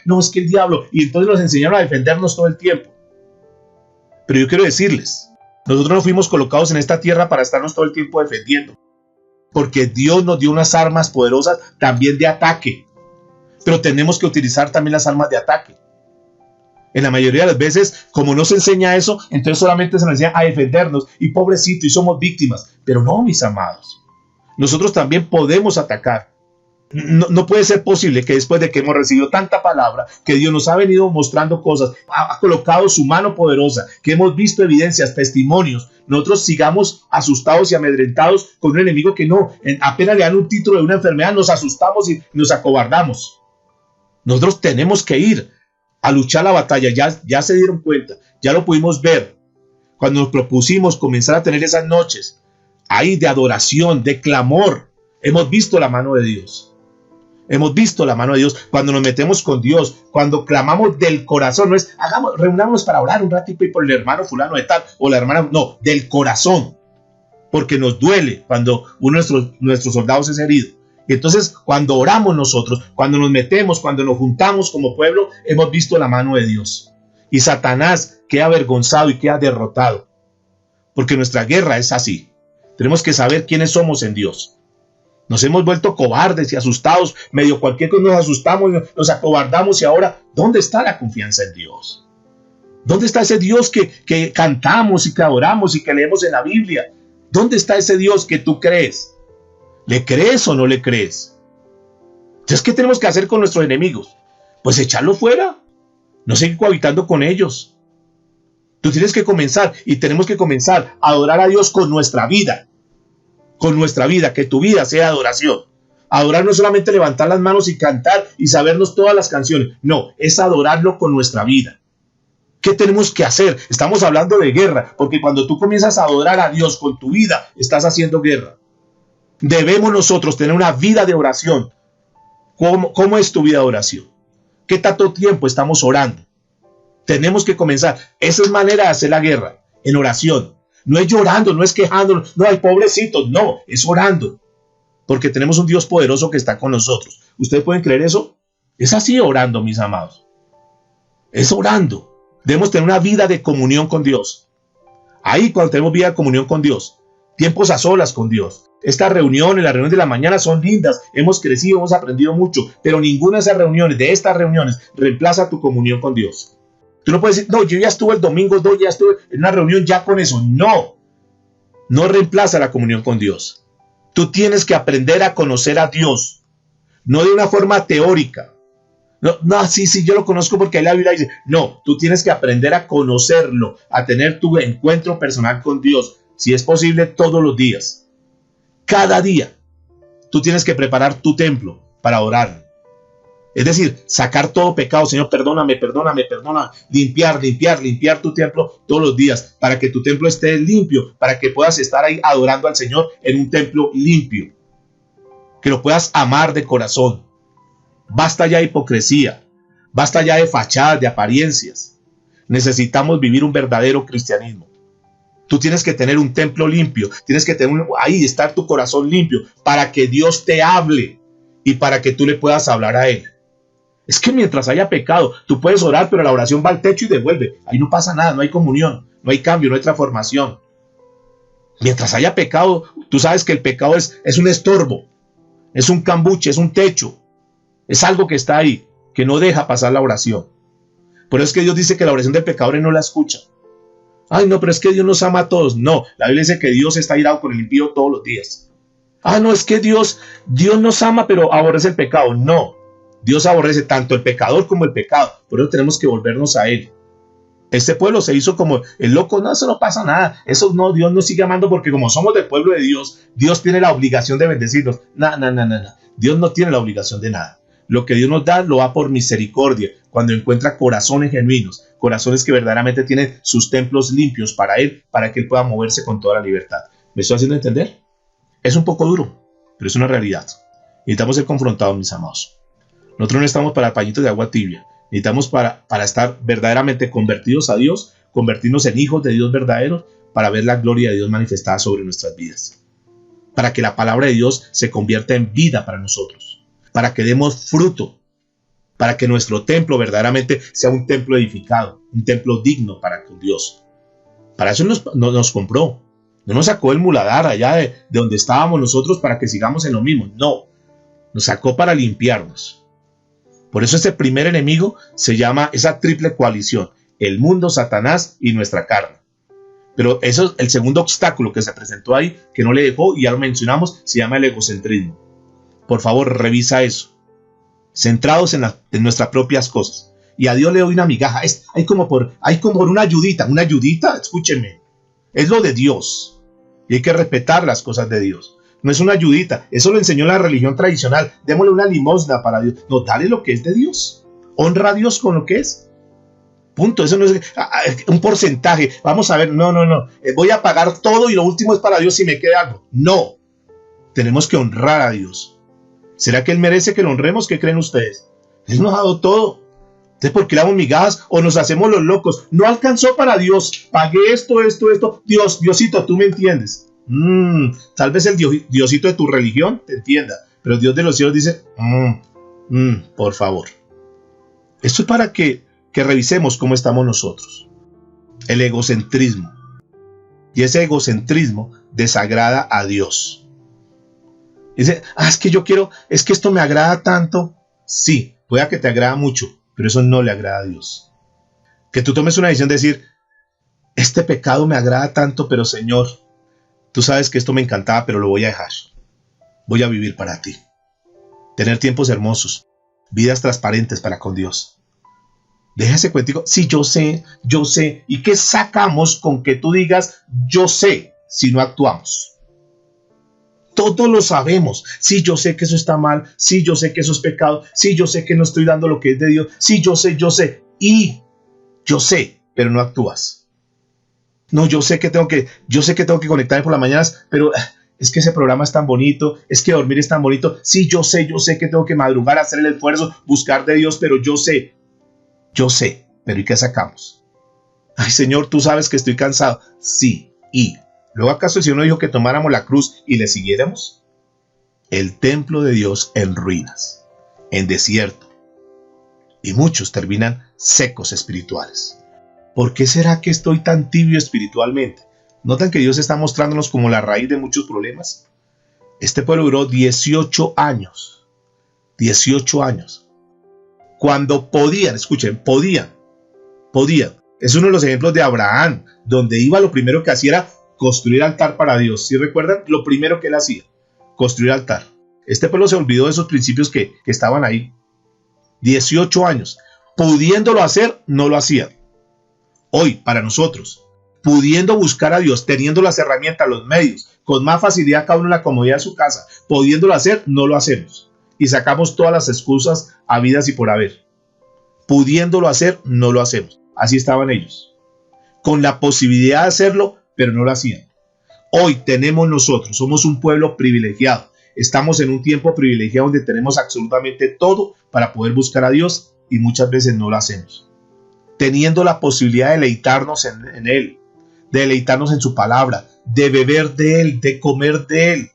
No, es que el diablo. Y entonces nos enseñaron a defendernos todo el tiempo. Pero yo quiero decirles, nosotros no fuimos colocados en esta tierra para estarnos todo el tiempo defendiendo. Porque Dios nos dio unas armas poderosas también de ataque. Pero tenemos que utilizar también las armas de ataque. En la mayoría de las veces, como no se enseña eso, entonces solamente se nos enseña a defendernos. Y pobrecito, y somos víctimas. Pero no, mis amados. Nosotros también podemos atacar. No puede ser posible que después de que hemos recibido tanta palabra, que Dios nos ha venido mostrando cosas, ha colocado su mano poderosa, que hemos visto evidencias, testimonios, nosotros sigamos asustados y amedrentados con un enemigo que apenas le dan un título de una enfermedad, nos asustamos y nos acobardamos. Nosotros tenemos que ir a luchar la batalla. Ya se dieron cuenta, ya lo pudimos ver cuando nos propusimos comenzar a tener esas noches ahí de adoración, de clamor. Hemos visto la mano de Dios. Hemos visto la mano de Dios cuando nos metemos con Dios, cuando clamamos del corazón. No es, reunámonos para orar un ratito y por el hermano fulano de tal o la hermana, no, del corazón, porque nos duele cuando uno de nuestros soldados es herido. Y entonces cuando oramos nosotros, cuando nos metemos, cuando nos juntamos como pueblo, hemos visto la mano de Dios. Y Satanás queda avergonzado y queda derrotado, porque nuestra guerra es así. Tenemos que saber quiénes somos en Dios. Nos hemos vuelto cobardes y asustados, medio cualquier cosa nos asustamos, nos acobardamos y ahora, ¿dónde está la confianza en Dios? ¿Dónde está ese Dios que cantamos y que adoramos y que leemos en la Biblia? ¿Dónde está ese Dios que tú crees? ¿Le crees o no le crees? Entonces, ¿qué tenemos que hacer con nuestros enemigos? Pues echarlos fuera, no seguir cohabitando con ellos. Tú tienes que comenzar y tenemos que comenzar a adorar a Dios con nuestra vida. Con nuestra vida, que tu vida sea adoración. Adorar no es solamente levantar las manos y cantar y sabernos todas las canciones. No, es adorarlo con nuestra vida. ¿Qué tenemos que hacer? Estamos hablando de guerra, porque cuando tú comienzas a adorar a Dios con tu vida, estás haciendo guerra. Debemos nosotros tener una vida de oración. ¿Cómo es tu vida de oración? ¿Qué tanto tiempo estamos orando? Tenemos que comenzar. Esa es manera de hacer la guerra, en oración. No es llorando, no es quejándonos, no hay pobrecitos, no, es orando. Porque tenemos un Dios poderoso que está con nosotros. ¿Ustedes pueden creer eso? Es así orando, mis amados. Es orando. Debemos tener una vida de comunión con Dios. Ahí cuando tenemos vida de comunión con Dios, tiempos a solas con Dios. Estas reuniones, las reuniones de la mañana son lindas, hemos crecido, hemos aprendido mucho, pero ninguna de esas reuniones, de estas reuniones, reemplaza tu comunión con Dios. Tú no puedes decir, no, yo ya estuve el domingo, no, ya estuve en una reunión ya con eso. No reemplaza la comunión con Dios. Tú tienes que aprender a conocer a Dios, no de una forma teórica. Sí, yo lo conozco porque ahí la Biblia dice. No, tú tienes que aprender a conocerlo, a tener tu encuentro personal con Dios, si es posible todos los días. Cada día, tú tienes que preparar tu templo para orar. Es decir, sacar todo pecado. Señor, perdóname, limpiar tu templo todos los días, para que tu templo esté limpio, para que puedas estar ahí adorando al Señor en un templo limpio, que lo puedas amar de corazón. Basta ya de hipocresía, basta ya de fachadas, de apariencias. Necesitamos vivir un verdadero cristianismo. Tú tienes que tener un templo limpio, tienes que tener ahí estar tu corazón limpio, para que Dios te hable y para que tú le puedas hablar a Él. Es que mientras haya pecado, tú puedes orar, pero la oración va al techo y devuelve. Ahí no pasa nada, no hay comunión, no hay cambio, no hay transformación. Mientras haya pecado, tú sabes que el pecado es un estorbo, es un cambuche, es un techo. Es algo que está ahí, que no deja pasar la oración. Por eso es que Dios dice que la oración del pecador no la escucha. Ay, no, pero es que Dios nos ama a todos. No, la Biblia dice que Dios está irado con el impío todos los días. No, es que Dios nos ama, pero aborrece el pecado. No. Dios aborrece tanto el pecador como el pecado. Por eso tenemos que volvernos a Él. Este pueblo se hizo como el loco. No, eso no pasa nada. Eso no, Dios nos sigue amando porque como somos del pueblo de Dios, Dios tiene la obligación de bendecirnos. No. Dios no tiene la obligación de nada. Lo que Dios nos da, lo da por misericordia. Cuando encuentra corazones genuinos, corazones que verdaderamente tienen sus templos limpios para Él, para que Él pueda moverse con toda la libertad. ¿Me estoy haciendo entender? Es un poco duro, pero es una realidad. Necesitamos ser confrontados, mis amados. Nosotros no estamos para pañitos de agua tibia. Necesitamos para estar verdaderamente convertidos a Dios, convertirnos en hijos de Dios verdaderos, para ver la gloria de Dios manifestada sobre nuestras vidas. Para que la palabra de Dios se convierta en vida para nosotros. Para que demos fruto. Para que nuestro templo verdaderamente sea un templo edificado, un templo digno para con Dios. Para eso nos compró. No nos sacó el muladar allá de donde estábamos nosotros para que sigamos en lo mismo. No. Nos sacó para limpiarnos. Por eso ese primer enemigo se llama esa triple coalición, el mundo, Satanás y nuestra carne. Pero eso, el segundo obstáculo que se presentó ahí, que no le dejó, y ya lo mencionamos, se llama el egocentrismo. Por favor, revisa eso. Centrados en nuestras propias cosas. Y a Dios le doy una migaja. Hay como por una ayudita. Una ayudita, escúcheme. Es lo de Dios. Y hay que respetar las cosas de Dios. No es una ayudita. Eso lo enseñó la religión tradicional. Démosle una limosna para Dios. No, dale lo que es de Dios. Honra a Dios con lo que es. Punto. Eso no es un porcentaje. Vamos a ver. No. Voy a pagar todo y lo último es para Dios si me queda algo. No. Tenemos que honrar a Dios. ¿Será que Él merece que lo honremos? ¿Qué creen ustedes? Él nos ha dado todo. Entonces, ¿por qué le damos migajas o nos hacemos los locos? No alcanzó para Dios. Pagué esto. Diosito, tú me entiendes. Tal vez el Diosito de tu religión te entienda. Pero el Dios de los cielos dice, por favor. Esto es para que revisemos cómo estamos nosotros. El egocentrismo. Y ese egocentrismo desagrada a Dios. Dice, es que esto me agrada tanto. Sí, puede que te agrada mucho. Pero eso no le agrada a Dios. Que tú tomes una decisión de decir, este pecado me agrada tanto, pero Señor, tú sabes que esto me encantaba, pero lo voy a dejar. Voy a vivir para ti. Tener tiempos hermosos, vidas transparentes para con Dios. Deja ese cuentico. Sí, yo sé. ¿Y qué sacamos con que tú digas, yo sé, si no actuamos? Todos lo sabemos. Sí, yo sé que eso está mal. Sí, yo sé que eso es pecado. Sí, yo sé que no estoy dando lo que es de Dios. Sí, yo sé. Y yo sé, pero no actúas. No, yo sé que tengo que conectarme por las mañanas, pero es que ese programa es tan bonito. Es que dormir es tan bonito. Sí, yo sé que tengo que madrugar, hacer el esfuerzo, buscar de Dios, pero yo sé. Pero ¿y qué sacamos? Ay, Señor, tú sabes que estoy cansado. Sí, y ¿luego acaso el Señor no dijo que tomáramos la cruz y le siguiéramos? El templo de Dios en ruinas, en desierto. Y muchos terminan secos espirituales. ¿Por qué será que estoy tan tibio espiritualmente? ¿Notan que Dios está mostrándonos como la raíz de muchos problemas? Este pueblo duró 18 años. 18 años. Cuando podían, escuchen, podían. Es uno de los ejemplos de Abraham, donde iba, lo primero que hacía era construir altar para Dios. ¿Sí recuerdan? Lo primero que él hacía, construir altar. Este pueblo se olvidó de esos principios que estaban ahí. 18 años. Pudiéndolo hacer, no lo hacían. Hoy, para nosotros, pudiendo buscar a Dios, teniendo las herramientas, los medios, con más facilidad cada uno en la comodidad de su casa, pudiéndolo hacer, no lo hacemos. Y sacamos todas las excusas habidas y por haber. Pudiéndolo hacer, no lo hacemos. Así estaban ellos. Con la posibilidad de hacerlo, pero no lo hacían. Hoy tenemos nosotros, somos un pueblo privilegiado. Estamos en un tiempo privilegiado donde tenemos absolutamente todo para poder buscar a Dios y muchas veces no lo hacemos. Teniendo la posibilidad de deleitarnos en Él, de deleitarnos en su palabra, de beber de Él, de comer de Él.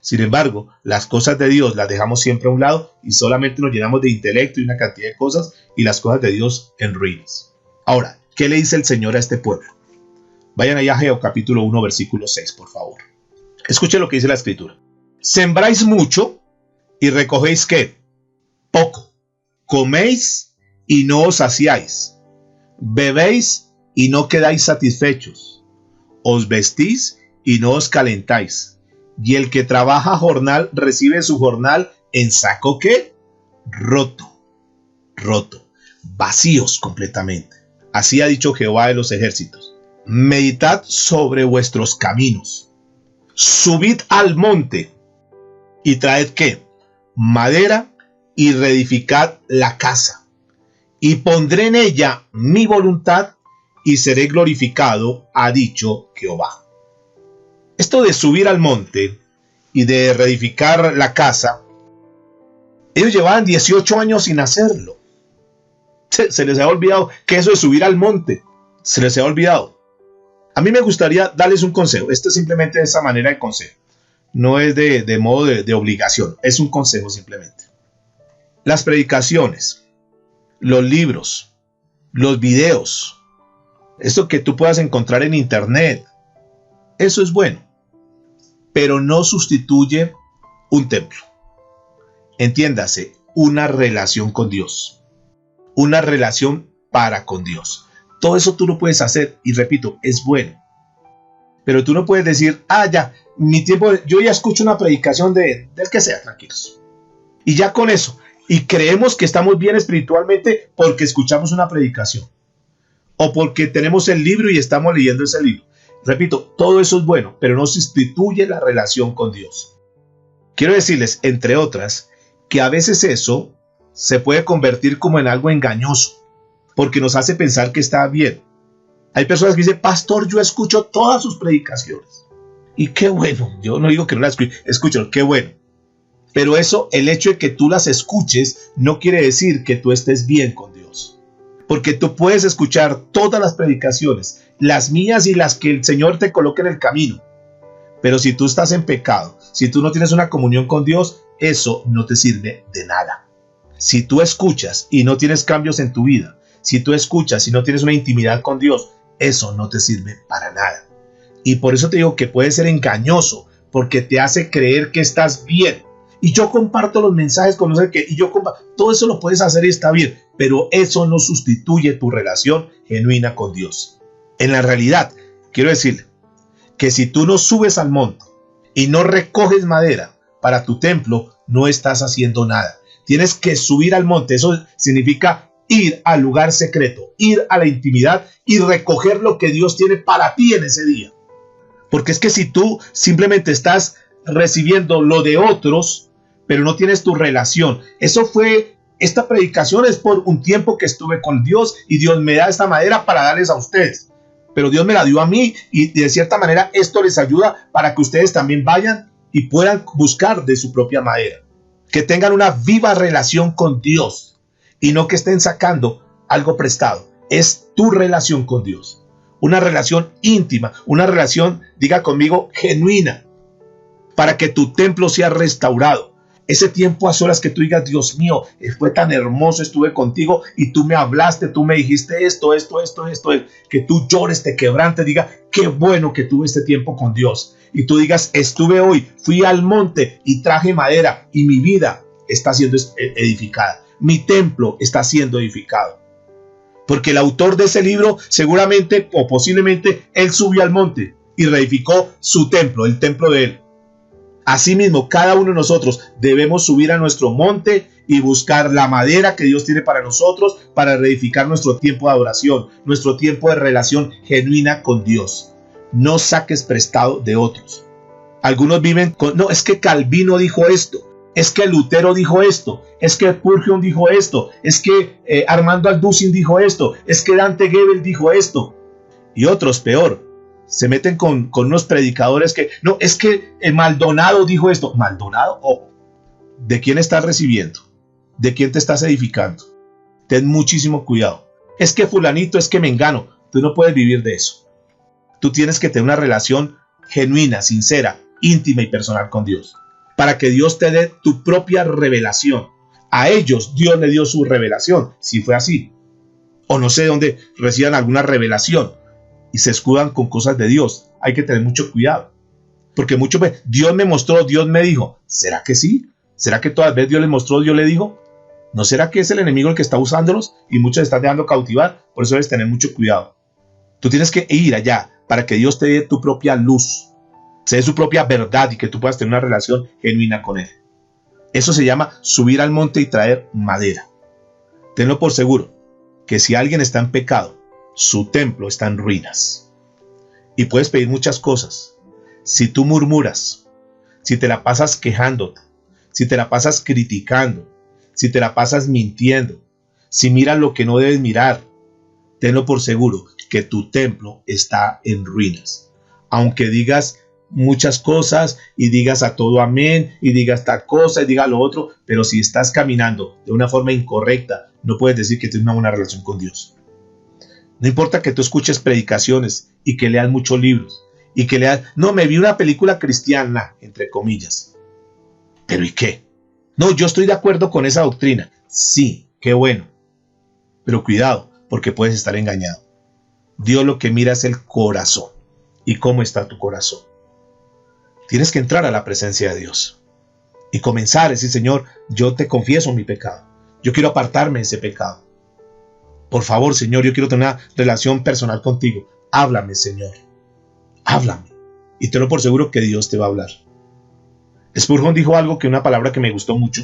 Sin embargo, las cosas de Dios las dejamos siempre a un lado y solamente nos llenamos de intelecto y una cantidad de cosas y las cosas de Dios en ruinas. Ahora, ¿qué le dice el Señor a este pueblo? Vayan allá a Ageo capítulo 1 versículo 6, por favor. Escuchen lo que dice la Escritura. Sembráis mucho y recogéis ¿qué? Poco. Coméis y no os saciáis. Bebéis y no quedáis satisfechos. Os vestís y no os calentáis. Y el que trabaja jornal recibe su jornal en saco ¿qué? Roto. Vacíos completamente. Así ha dicho Jehová de los ejércitos. Meditad sobre vuestros caminos. Subid al monte y traed ¿qué? Madera y reedificad la casa. Y pondré en ella mi voluntad y seré glorificado, ha dicho Jehová. Esto de subir al monte y de reedificar la casa, ellos llevaban 18 años sin hacerlo. Se les ha olvidado que eso de subir al monte, se les ha olvidado. A mí me gustaría darles un consejo. Esto es simplemente de esa manera de consejo. No es de modo de obligación. Es un consejo simplemente. Las predicaciones, los libros, los videos, esto que tú puedas encontrar en internet, eso es bueno, pero no sustituye un templo. Entiéndase, una relación con Dios, una relación para con Dios. Todo eso tú lo puedes hacer y repito, es bueno. Pero tú no puedes decir, ya, mi tiempo, yo ya escucho una predicación del que sea, tranquilos. Y ya con eso. Y creemos que estamos bien espiritualmente porque escuchamos una predicación. O porque tenemos el libro y estamos leyendo ese libro. Repito, todo eso es bueno, pero no sustituye la relación con Dios. Quiero decirles, entre otras, que a veces eso se puede convertir como en algo engañoso, porque nos hace pensar que está bien. Hay personas que dicen, pastor, yo escucho todas sus predicaciones. Y qué bueno, yo no digo que no las escucho, qué bueno. Pero eso, el hecho de que tú las escuches, no quiere decir que tú estés bien con Dios. Porque tú puedes escuchar todas las predicaciones, las mías y las que el Señor te coloque en el camino. Pero si tú estás en pecado, si tú no tienes una comunión con Dios, eso no te sirve de nada. Si tú escuchas y no tienes cambios en tu vida, si tú escuchas y no tienes una intimidad con Dios, eso no te sirve para nada. Y por eso te digo que puede ser engañoso, porque te hace creer que estás bien. Y yo comparto los mensajes con no sé qué, y yo comparto, todo eso lo puedes hacer y está bien, pero eso no sustituye tu relación genuina con Dios. En la realidad, quiero decirle que si tú no subes al monte y no recoges madera para tu templo, no estás haciendo nada. Tienes que subir al monte, eso significa ir al lugar secreto, ir a la intimidad y recoger lo que Dios tiene para ti en ese día. Porque es que si tú simplemente estás recibiendo lo de otros, pero no tienes tu relación, esta predicación es por un tiempo que estuve con Dios y Dios me da esta madera para darles a ustedes. Pero Dios me la dio a mí y de cierta manera esto les ayuda para que ustedes también vayan y puedan buscar de su propia madera. Que tengan una viva relación con Dios y no que estén sacando algo prestado. Es tu relación con Dios. Una relación íntima, una relación, diga conmigo, genuina, para que tu templo sea restaurado. Ese tiempo a solas que tú digas, Dios mío, fue tan hermoso, estuve contigo y tú me hablaste, tú me dijiste esto, que tú llores, te quebrantes, diga, qué bueno que tuve este tiempo con Dios. Y tú digas, estuve hoy, fui al monte y traje madera y mi vida está siendo edificada. Mi templo está siendo edificado. Porque el autor de ese libro seguramente o posiblemente él subió al monte y reedificó su templo, el templo de él. Asimismo, cada uno de nosotros debemos subir a nuestro monte y buscar la madera que Dios tiene para nosotros para reedificar nuestro tiempo de adoración, nuestro tiempo de relación genuina con Dios. No saques prestado de otros. Algunos viven con, no, es que Calvino dijo esto, es que Lutero dijo esto, es que Spurgeon dijo esto, es que Armando Alducin dijo esto, es que Dante Gebel dijo esto. Y otros, peor, se meten con unos predicadores que, no, es que Maldonado dijo esto. Maldonado, ojo, ¿de quién estás recibiendo? ¿De quién te estás edificando? Ten muchísimo cuidado. Es que fulanito, es que mengano. Tú no puedes vivir de eso. Tú tienes que tener una relación genuina, sincera, íntima y personal con Dios, para que Dios te dé tu propia revelación. A ellos Dios le dio su revelación, si fue así. O no sé de dónde reciban alguna revelación y se escudan con cosas de Dios. Hay que tener mucho cuidado. Porque muchos ven, Dios me mostró, Dios me dijo. ¿Será que sí? ¿Será que todas las veces Dios les mostró, Dios le dijo? ¿No será que es el enemigo el que está usándolos y muchos están dejando cautivar? Por eso debes tener mucho cuidado. Tú tienes que ir allá para que Dios te dé tu propia luz, se dé su propia verdad y que tú puedas tener una relación genuina con Él. Eso se llama subir al monte y traer madera. Tenlo por seguro que si alguien está en pecado, su templo está en ruinas. Y puedes pedir muchas cosas. Si tú murmuras, si te la pasas quejándote, si te la pasas criticando, si te la pasas mintiendo, si miras lo que no debes mirar, tenlo por seguro que tu templo está en ruinas. Aunque digas muchas cosas y digas a todo amén y digas tal cosa y digas lo otro, pero si estás caminando de una forma incorrecta, no puedes decir que tienes una buena relación con Dios. No importa que tú escuches predicaciones y que leas muchos libros y que leas, no, me vi una película cristiana, entre comillas. ¿Pero y qué? No, yo estoy de acuerdo con esa doctrina. Sí, qué bueno. Pero cuidado, porque puedes estar engañado. Dios lo que mira es el corazón. ¿Y cómo está tu corazón? Tienes que entrar a la presencia de Dios y comenzar a decir, Señor, yo te confieso mi pecado. Yo quiero apartarme de ese pecado. Por favor, Señor, yo quiero tener una relación personal contigo. Háblame, Señor. Háblame. Y te lo por seguro que Dios te va a hablar. Spurgeon dijo algo, que una palabra que me gustó mucho.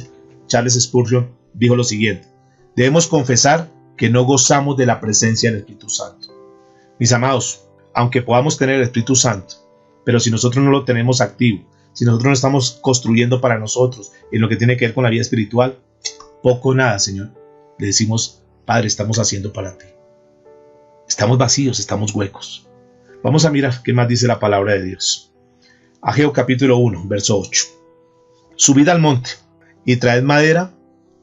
Charles Spurgeon dijo lo siguiente: debemos confesar que no gozamos de la presencia del Espíritu Santo. Mis amados, aunque podamos tener el Espíritu Santo, pero si nosotros no lo tenemos activo, si nosotros no estamos construyendo para nosotros en lo que tiene que ver con la vida espiritual, poco o nada, Señor, le decimos: Padre, estamos haciendo para ti. Estamos vacíos, estamos huecos. Vamos a mirar qué más dice la palabra de Dios. Ageo capítulo 1, verso 8. Subid al monte y traed madera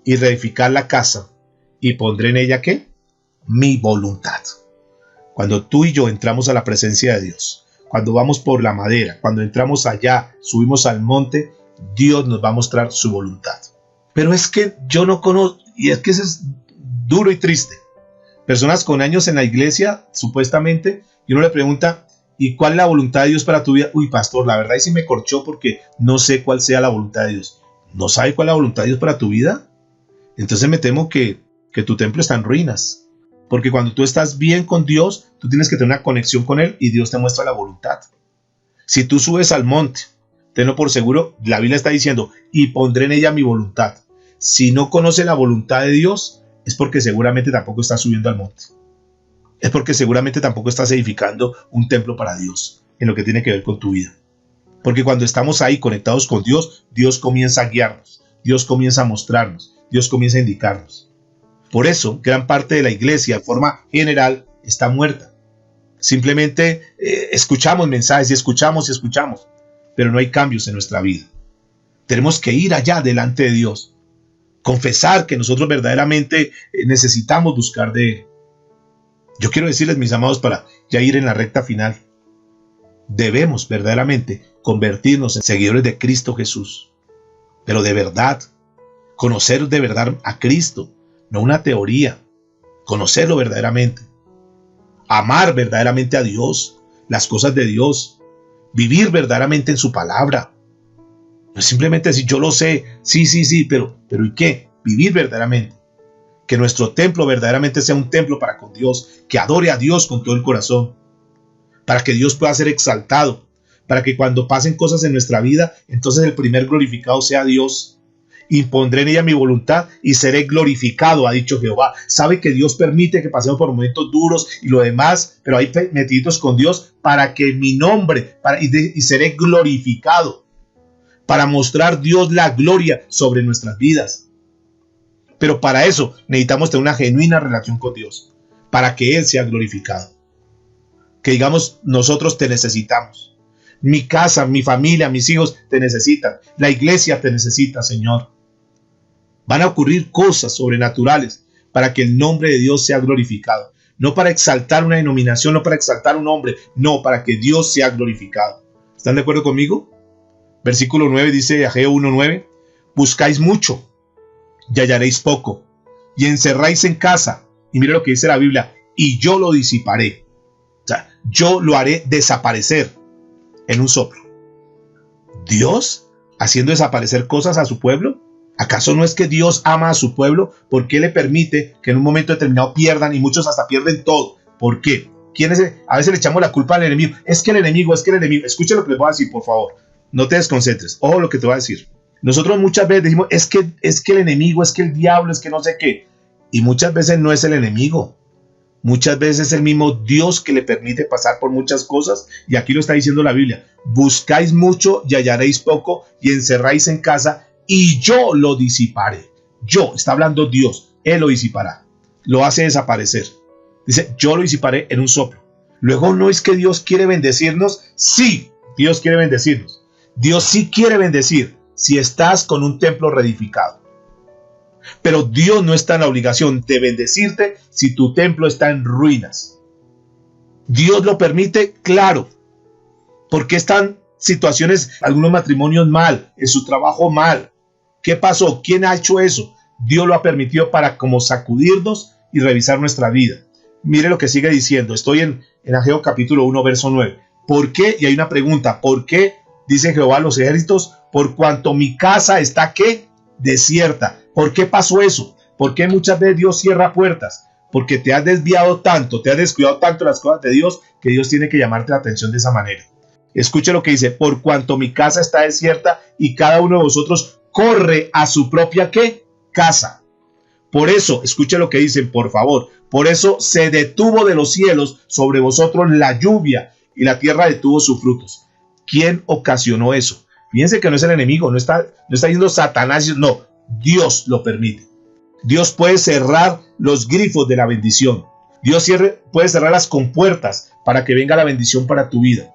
y reedificad la casa y pondré en ella ¿qué? Mi voluntad. Cuando tú y yo entramos a la presencia de Dios, cuando vamos por la madera, cuando entramos allá, subimos al monte, Dios nos va a mostrar su voluntad. Pero es que yo no conozco, y es que eso es duro y triste. Personas con años en la iglesia, supuestamente, y uno le pregunta: ¿y cuál es la voluntad de Dios para tu vida? Uy, pastor, la verdad ahí sí me corchó porque no sé cuál sea la voluntad de Dios. ¿No sabe cuál es la voluntad de Dios para tu vida? Entonces me temo que tu templo está en ruinas. Porque cuando tú estás bien con Dios, tú tienes que tener una conexión con Él y Dios te muestra la voluntad. Si tú subes al monte, tenlo por seguro, la Biblia está diciendo: y pondré en ella mi voluntad. Si no conoce la voluntad de Dios, es porque seguramente tampoco estás subiendo al monte. Es porque seguramente tampoco estás edificando un templo para Dios en lo que tiene que ver con tu vida. Porque cuando estamos ahí conectados con Dios, Dios comienza a guiarnos, Dios comienza a mostrarnos, Dios comienza a indicarnos. Por eso, gran parte de la iglesia, de forma general, está muerta. Simplemente escuchamos mensajes y escuchamos, pero no hay cambios en nuestra vida. Tenemos que ir allá delante de Dios, confesar que nosotros verdaderamente necesitamos buscar de Él. Yo quiero decirles, mis amados, para ya ir en la recta final, debemos verdaderamente convertirnos en seguidores de Cristo Jesús, pero de verdad, conocer de verdad a Cristo. No una teoría, conocerlo verdaderamente, amar verdaderamente a Dios, las cosas de Dios, vivir verdaderamente en su palabra. No es simplemente decir: yo lo sé, sí, pero ¿y qué? Vivir verdaderamente. Que nuestro templo verdaderamente sea un templo para con Dios, que adore a Dios con todo el corazón, para que Dios pueda ser exaltado, para que cuando pasen cosas en nuestra vida, entonces el primer glorificado sea Dios. Impondré en ella mi voluntad y seré glorificado, ha dicho Jehová. Sabe que Dios permite que pasemos por momentos duros y lo demás, pero ahí metidos con Dios para que mi nombre, y seré glorificado, para mostrar Dios la gloria sobre nuestras vidas. Pero para eso necesitamos tener una genuina relación con Dios, para que Él sea glorificado. Que digamos: nosotros te necesitamos. Mi casa, mi familia, mis hijos te necesitan. La iglesia te necesita, Señor. Van a ocurrir cosas sobrenaturales para que el nombre de Dios sea glorificado. No para exaltar una denominación, no para exaltar un hombre, no, para que Dios sea glorificado. ¿Están de acuerdo conmigo? Versículo 9 dice, Ageo 1:9, buscáis mucho y hallaréis poco, y encerráis en casa, y mire lo que dice la Biblia, y yo lo disiparé. O sea, yo lo haré desaparecer en un soplo. ¿Dios haciendo desaparecer cosas a su pueblo? ¿Acaso no es que Dios ama a su pueblo? ¿Por qué le permite que en un momento determinado pierdan, y muchos hasta pierden todo? ¿Por qué? A veces le echamos la culpa al enemigo. Es que el enemigo. Escuche lo que les voy a decir, por favor. No te desconcentres. Ojo lo que te voy a decir. Nosotros muchas veces decimos, es que el enemigo, es que el diablo, es que no sé qué. Y muchas veces no es el enemigo. Muchas veces es el mismo Dios que le permite pasar por muchas cosas. Y aquí lo está diciendo la Biblia. Buscáis mucho y hallaréis poco, y encerráis en casa, y yo lo disiparé. Yo, está hablando Dios, Él lo disipará. Lo hace desaparecer. Dice, yo lo disiparé en un soplo. Luego, ¿no es que Dios quiere bendecirnos? Sí, Dios quiere bendecirnos. Dios sí quiere bendecir si estás con un templo reedificado. Pero Dios no está en la obligación de bendecirte si tu templo está en ruinas. Dios lo permite, claro. ¿Por qué están situaciones, algunos matrimonios mal, en su trabajo mal? ¿Qué pasó? ¿Quién ha hecho eso? Dios lo ha permitido para como sacudirnos y revisar nuestra vida. Mire lo que sigue diciendo. Estoy en Ageo capítulo 1, verso 9. ¿Por qué? Y hay una pregunta. ¿Por qué? Dice Jehová a los ejércitos, por cuanto mi casa está, ¿qué? Desierta. ¿Por qué pasó eso? ¿Por qué muchas veces Dios cierra puertas? Porque te has desviado tanto, te has descuidado tanto las cosas de Dios, que Dios tiene que llamarte la atención de esa manera. Escuche lo que dice, por cuanto mi casa está desierta y cada uno de vosotros corre a su propia ¿qué? Casa. Por eso, escuche lo que dicen, por favor. Por eso se detuvo de los cielos sobre vosotros la lluvia y la tierra detuvo sus frutos. ¿Quién ocasionó eso? Fíjense que no es el enemigo, no está diciendo Satanás, no, Dios lo permite. Dios puede cerrar los grifos de la bendición. Dios puede cerrar las compuertas para que venga la bendición para tu vida.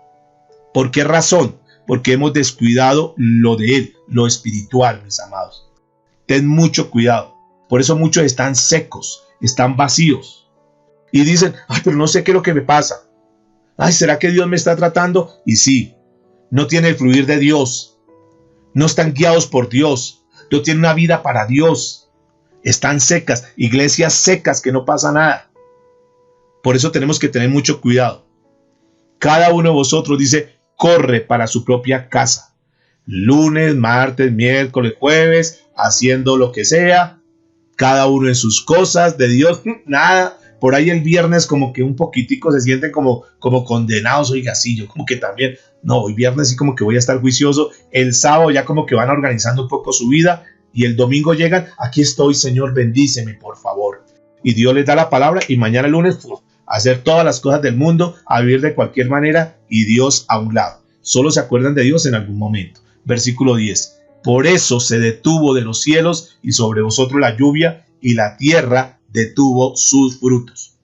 ¿Por qué razón? Porque hemos descuidado lo de Él, lo espiritual, mis amados. Ten mucho cuidado. Por eso muchos están secos, están vacíos. Y dicen, ay, pero no sé qué es lo que me pasa. Ay, ¿será que Dios me está tratando? Y sí, no tiene el fluir de Dios. No están guiados por Dios. No tienen una vida para Dios. Están secas, iglesias secas que no pasa nada. Por eso tenemos que tener mucho cuidado. Cada uno de vosotros dice, corre para su propia casa. Lunes, martes, miércoles, jueves, haciendo lo que sea. Cada uno en sus cosas, de Dios, nada. Por ahí el viernes como que un poquitico se sienten como condenados. Oiga, sí, yo como que también. No, hoy viernes sí como que voy a estar juicioso. El sábado ya como que van organizando un poco su vida. Y el domingo llegan, aquí estoy, Señor, bendíceme, por favor. Y Dios les da la palabra y mañana lunes, a hacer todas las cosas del mundo, a vivir de cualquier manera y Dios a un lado. Solo se acuerdan de Dios en algún momento. Versículo 10. Por eso se detuvo de los cielos y sobre vosotros la lluvia y la tierra detuvo sus frutos.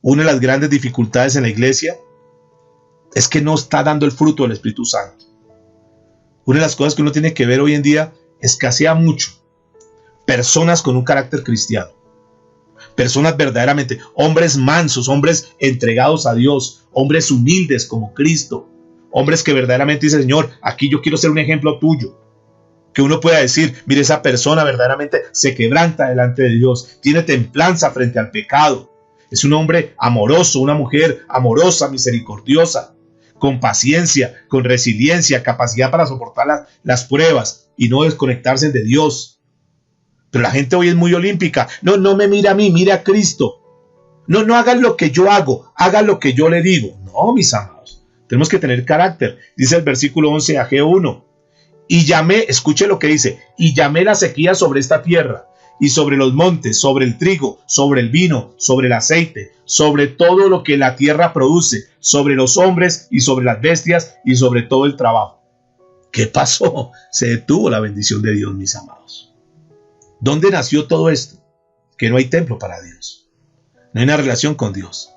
Una de las grandes dificultades en la iglesia es que no está dando el fruto del Espíritu Santo. Una de las cosas que uno tiene que ver hoy en día, escasea mucho personas con un carácter cristiano, personas verdaderamente, hombres mansos, hombres entregados a Dios, hombres humildes como Cristo, hombres que verdaderamente dicen, Señor, aquí yo quiero ser un ejemplo tuyo. Que uno pueda decir, mire, esa persona verdaderamente se quebranta delante de Dios, tiene templanza frente al pecado, es un hombre amoroso, una mujer amorosa, misericordiosa, con paciencia, con resiliencia, capacidad para soportar las pruebas y no desconectarse de Dios. Pero la gente hoy es muy olímpica. No me mira a mí, mira a Cristo. No hagan lo que yo hago, hagan lo que yo le digo. No, mis amados, tenemos que tener carácter. Dice el versículo 11 a G1. Y llamé, escuche lo que dice, y llamé la sequía sobre esta tierra, y sobre los montes, sobre el trigo, sobre el vino, sobre el aceite, sobre todo lo que la tierra produce, sobre los hombres y sobre las bestias y sobre todo el trabajo. ¿Qué pasó? Se detuvo la bendición de Dios, mis amados. ¿Dónde nació todo esto? Que no hay templo para Dios. No hay una relación con Dios.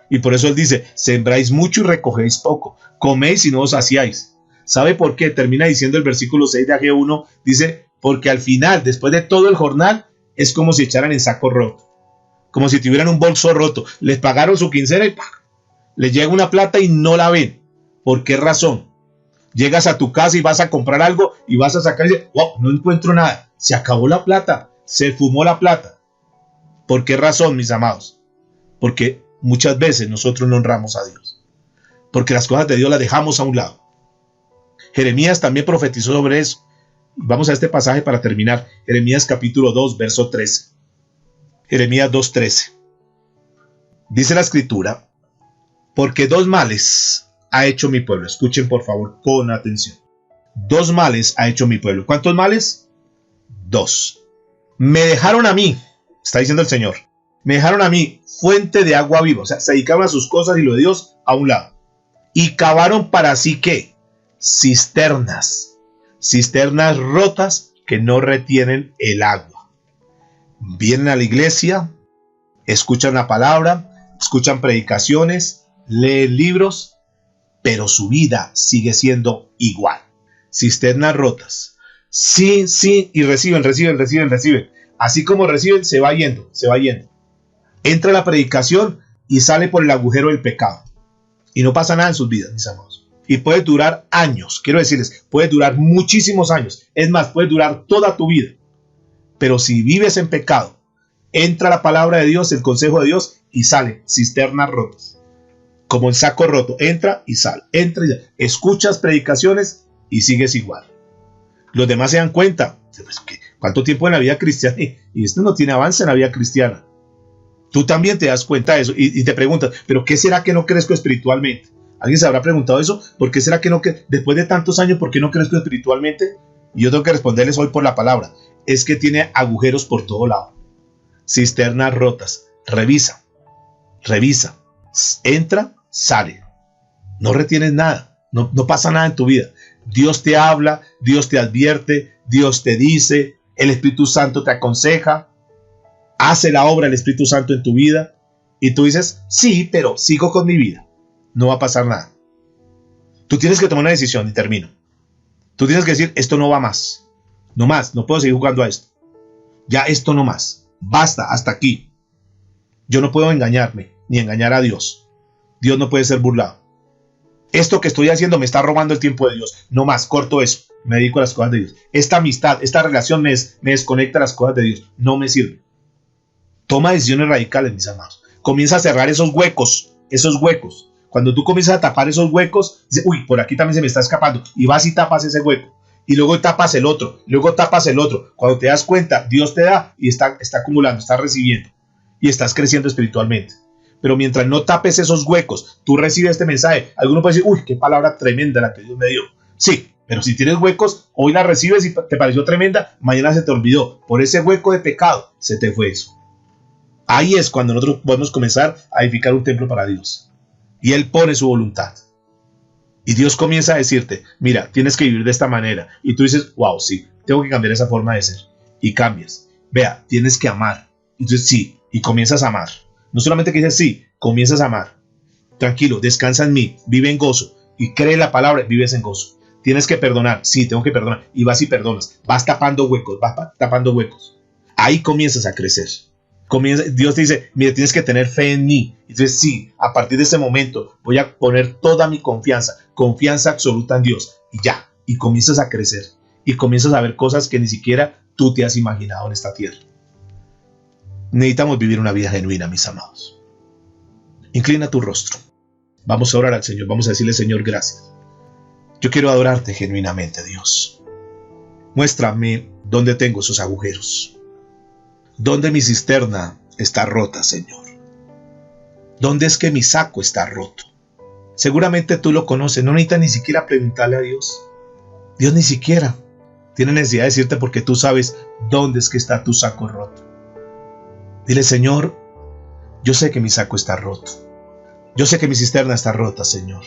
Y por eso Él dice, sembráis mucho y recogéis poco. Coméis y no os saciáis. ¿Sabe por qué? Termina diciendo el versículo 6 de Ag1, dice, porque al final, después de todo el jornal, es como si echaran en saco roto. Como si tuvieran un bolso roto. Les pagaron su quincena y ¡pam! Les llega una plata y no la ven. ¿Por qué razón? Llegas a tu casa y vas a comprar algo y vas a sacar y dices, wow, no encuentro nada. Se acabó la plata. Se fumó la plata. ¿Por qué razón, mis amados? Porque muchas veces nosotros no honramos a Dios. Porque las cosas de Dios las dejamos a un lado. Jeremías también profetizó sobre eso. Vamos a este pasaje para terminar. Jeremías capítulo 2, verso 13. Jeremías 2:13. Dice la escritura, porque dos males ha hecho mi pueblo. Escuchen por favor con atención. Dos males ha hecho mi pueblo. ¿Cuántos males? Dos. Me dejaron a mí, está diciendo el Señor, me dejaron a mí fuente de agua viva. O sea, se dedicaron a sus cosas y lo de Dios a un lado. Y cavaron para sí, ¿qué? Cisternas rotas que no retienen el agua. Vienen a la iglesia, escuchan la palabra, escuchan predicaciones, leen libros, pero su vida sigue siendo igual. Cisternas rotas. Sí, y reciben. Así como reciben, se va yendo. Entra la predicación y sale por el agujero del pecado. Y no pasa nada en sus vidas, mis amados. Y puede durar años, quiero decirles, puede durar muchísimos años. Es más, puede durar toda tu vida. Pero si vives en pecado, entra la palabra de Dios, el consejo de Dios y sale, cisternas rotas. Como el saco roto, entra y sale, entra y sale. Escuchas predicaciones y sigues igual. Los demás se dan cuenta, ¿cuánto tiempo en la vida cristiana? Y esto no tiene avance en la vida cristiana. Tú también te das cuenta de eso y te preguntas, ¿pero qué será que no crezco espiritualmente? ¿Alguien se habrá preguntado eso? ¿Por qué será que no, después de tantos años, por qué no crezco espiritualmente? Y yo tengo que responderles hoy por la palabra. Es que tiene agujeros por todo lado. Cisternas rotas. Revisa. Revisa. Entra, sale. No retienes nada. No pasa nada en tu vida. Dios te habla, Dios te advierte, Dios te dice, el Espíritu Santo te aconseja, hace la obra del Espíritu Santo en tu vida y tú dices, sí, pero sigo con mi vida. No va a pasar nada. Tú tienes que tomar una decisión y termino. Tú tienes que decir, esto no va más. No más, no puedo seguir jugando a esto. Ya esto no más. Basta, hasta aquí. Yo no puedo engañarme, ni engañar a Dios. Dios no puede ser burlado. Esto que estoy haciendo me está robando el tiempo de Dios. No más, corto eso. Me dedico a las cosas de Dios. Esta amistad, esta relación me desconecta a las cosas de Dios. No me sirve. Toma decisiones radicales, mis amados. Comienza a cerrar esos huecos. Esos huecos. Cuando tú comienzas a tapar esos huecos, dices, uy, por aquí también se me está escapando. Y vas y tapas ese hueco. Y luego tapas el otro. Luego tapas el otro. Cuando te das cuenta, Dios te da y está acumulando, está recibiendo. Y estás creciendo espiritualmente. Pero mientras no tapes esos huecos, tú recibes este mensaje. Alguno puede decir, uy, qué palabra tremenda la que Dios me dio. Sí, pero si tienes huecos, hoy la recibes y te pareció tremenda, mañana se te olvidó. Por ese hueco de pecado, se te fue eso. Ahí es cuando nosotros podemos comenzar a edificar un templo para Dios. Y Él pone su voluntad. Y Dios comienza a decirte, mira, tienes que vivir de esta manera. Y tú dices, wow, sí, tengo que cambiar esa forma de ser. Y cambias. Vea, tienes que amar. Y tú dices, sí, y comienzas a amar. No solamente que dices sí, comienzas a amar. Tranquilo, descansa en mí, vive en gozo. Y cree la palabra, vives en gozo. Tienes que perdonar, sí, tengo que perdonar. Y vas y perdonas. Vas tapando huecos, Ahí comienzas a crecer. Dios te dice, mire, tienes que tener fe en mí. Y entonces sí, a partir de ese momento voy a poner toda mi confianza absoluta en Dios. Y ya, y comienzas a crecer. Y comienzas a ver cosas que ni siquiera tú te has imaginado en esta tierra. Necesitamos vivir una vida genuina, mis amados. Inclina tu rostro. Vamos a orar al Señor. Vamos a decirle, Señor, gracias. Yo quiero adorarte genuinamente, Dios. Muéstrame dónde tengo esos agujeros. Dónde mi cisterna está rota, Señor. Dónde es que mi saco está roto. Seguramente tú lo conoces. No necesitas ni siquiera preguntarle a Dios. Dios ni siquiera tiene necesidad de decirte porque tú sabes dónde es que está tu saco roto. Dile, Señor, yo sé que mi saco está roto. Yo sé que mi cisterna está rota, Señor.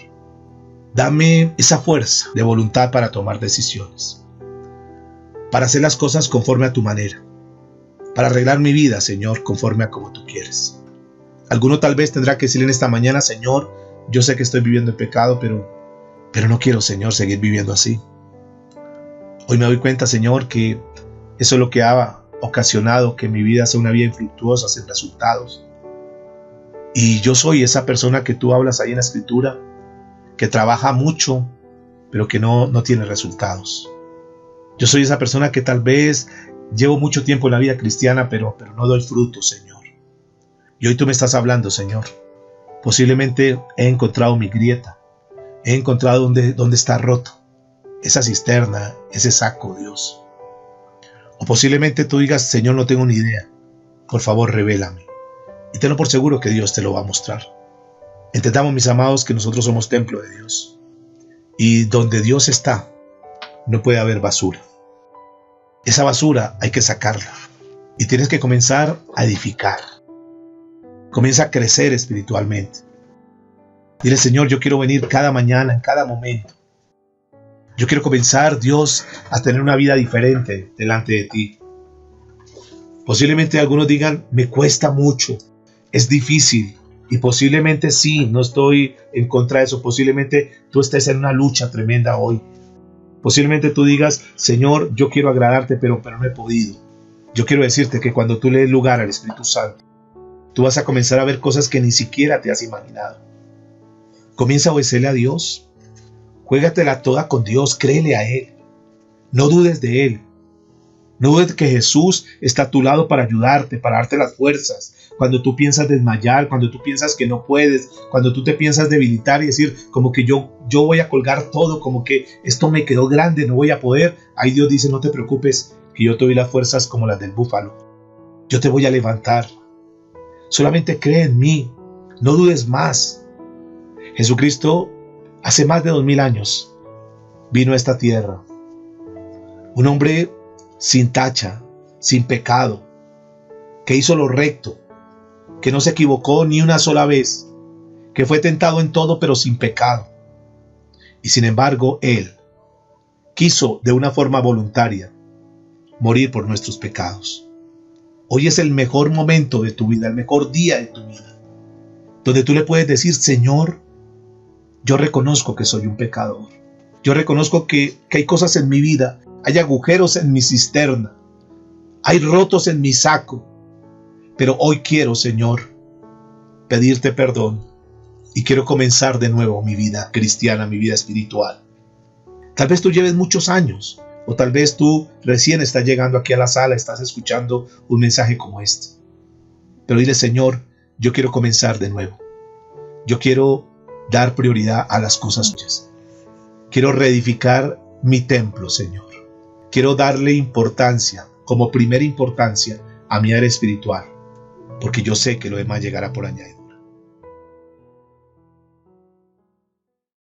Dame esa fuerza de voluntad para tomar decisiones. Para hacer las cosas conforme a tu manera. Para arreglar mi vida, Señor, conforme a como tú quieres. Alguno tal vez tendrá que decir en esta mañana, Señor, yo sé que estoy viviendo en pecado, pero no quiero, Señor, seguir viviendo así. Hoy me doy cuenta, Señor, que eso es lo que ha ocasionado que mi vida sea una vida infructuosa, sin resultados. Y yo soy esa persona que tú hablas ahí en la Escritura, que trabaja mucho, pero que no tiene resultados. Yo soy esa persona que tal vez llevo mucho tiempo en la vida cristiana, pero no doy fruto, Señor. Y hoy tú me estás hablando, Señor. Posiblemente he encontrado mi grieta, he encontrado dónde está roto esa cisterna, ese saco, Dios. O posiblemente tú digas, Señor, no tengo ni idea. Por favor, revélame. Y tenlo por seguro que Dios te lo va a mostrar. Entendamos, mis amados, que nosotros somos templo de Dios. Y donde Dios está, no puede haber basura. Esa basura hay que sacarla. Y tienes que comenzar a edificar. Comienza a crecer espiritualmente. Dile, Señor, yo quiero venir cada mañana, en cada momento. Yo quiero comenzar, Dios, a tener una vida diferente delante de ti. Posiblemente algunos digan, me cuesta mucho, es difícil. Y posiblemente sí, no estoy en contra de eso. Posiblemente tú estés en una lucha tremenda hoy. Posiblemente tú digas, Señor, yo quiero agradarte, pero no he podido. Yo quiero decirte que cuando tú le des lugar al Espíritu Santo, tú vas a comenzar a ver cosas que ni siquiera te has imaginado. Comienza a obedecerle a Dios. Juégatela toda con Dios, créele a Él. No dudes de Él. No dudes que Jesús está a tu lado para ayudarte, para darte las fuerzas. Cuando tú piensas desmayar, cuando tú piensas que no puedes, cuando tú te piensas debilitar y decir como que yo voy a colgar todo, como que esto me quedó grande, no voy a poder. Ahí Dios dice, no te preocupes, que yo te doy las fuerzas como las del búfalo. Yo te voy a levantar. Solamente cree en mí, no dudes más. Jesucristo hace más de 2000 años vino a esta tierra. Un hombre sin tacha, sin pecado, que hizo lo recto, que no se equivocó ni una sola vez, que fue tentado en todo pero sin pecado. Y sin embargo, Él quiso de una forma voluntaria morir por nuestros pecados. Hoy es el mejor momento de tu vida, el mejor día de tu vida, donde tú le puedes decir: Señor, yo reconozco que soy un pecador. Yo reconozco que hay cosas en mi vida, hay agujeros en mi cisterna, hay rotos en mi saco. Pero hoy quiero, Señor, pedirte perdón y quiero comenzar de nuevo mi vida cristiana, mi vida espiritual. Tal vez tú lleves muchos años, o tal vez tú recién estás llegando aquí a la sala, estás escuchando un mensaje como este. Pero dile: Señor, yo quiero comenzar de nuevo. Yo quiero dar prioridad a las cosas tuyas. Quiero reedificar mi templo, Señor. Quiero darle importancia, como primera importancia, a mi área espiritual, porque yo sé que lo demás llegará por añadidura.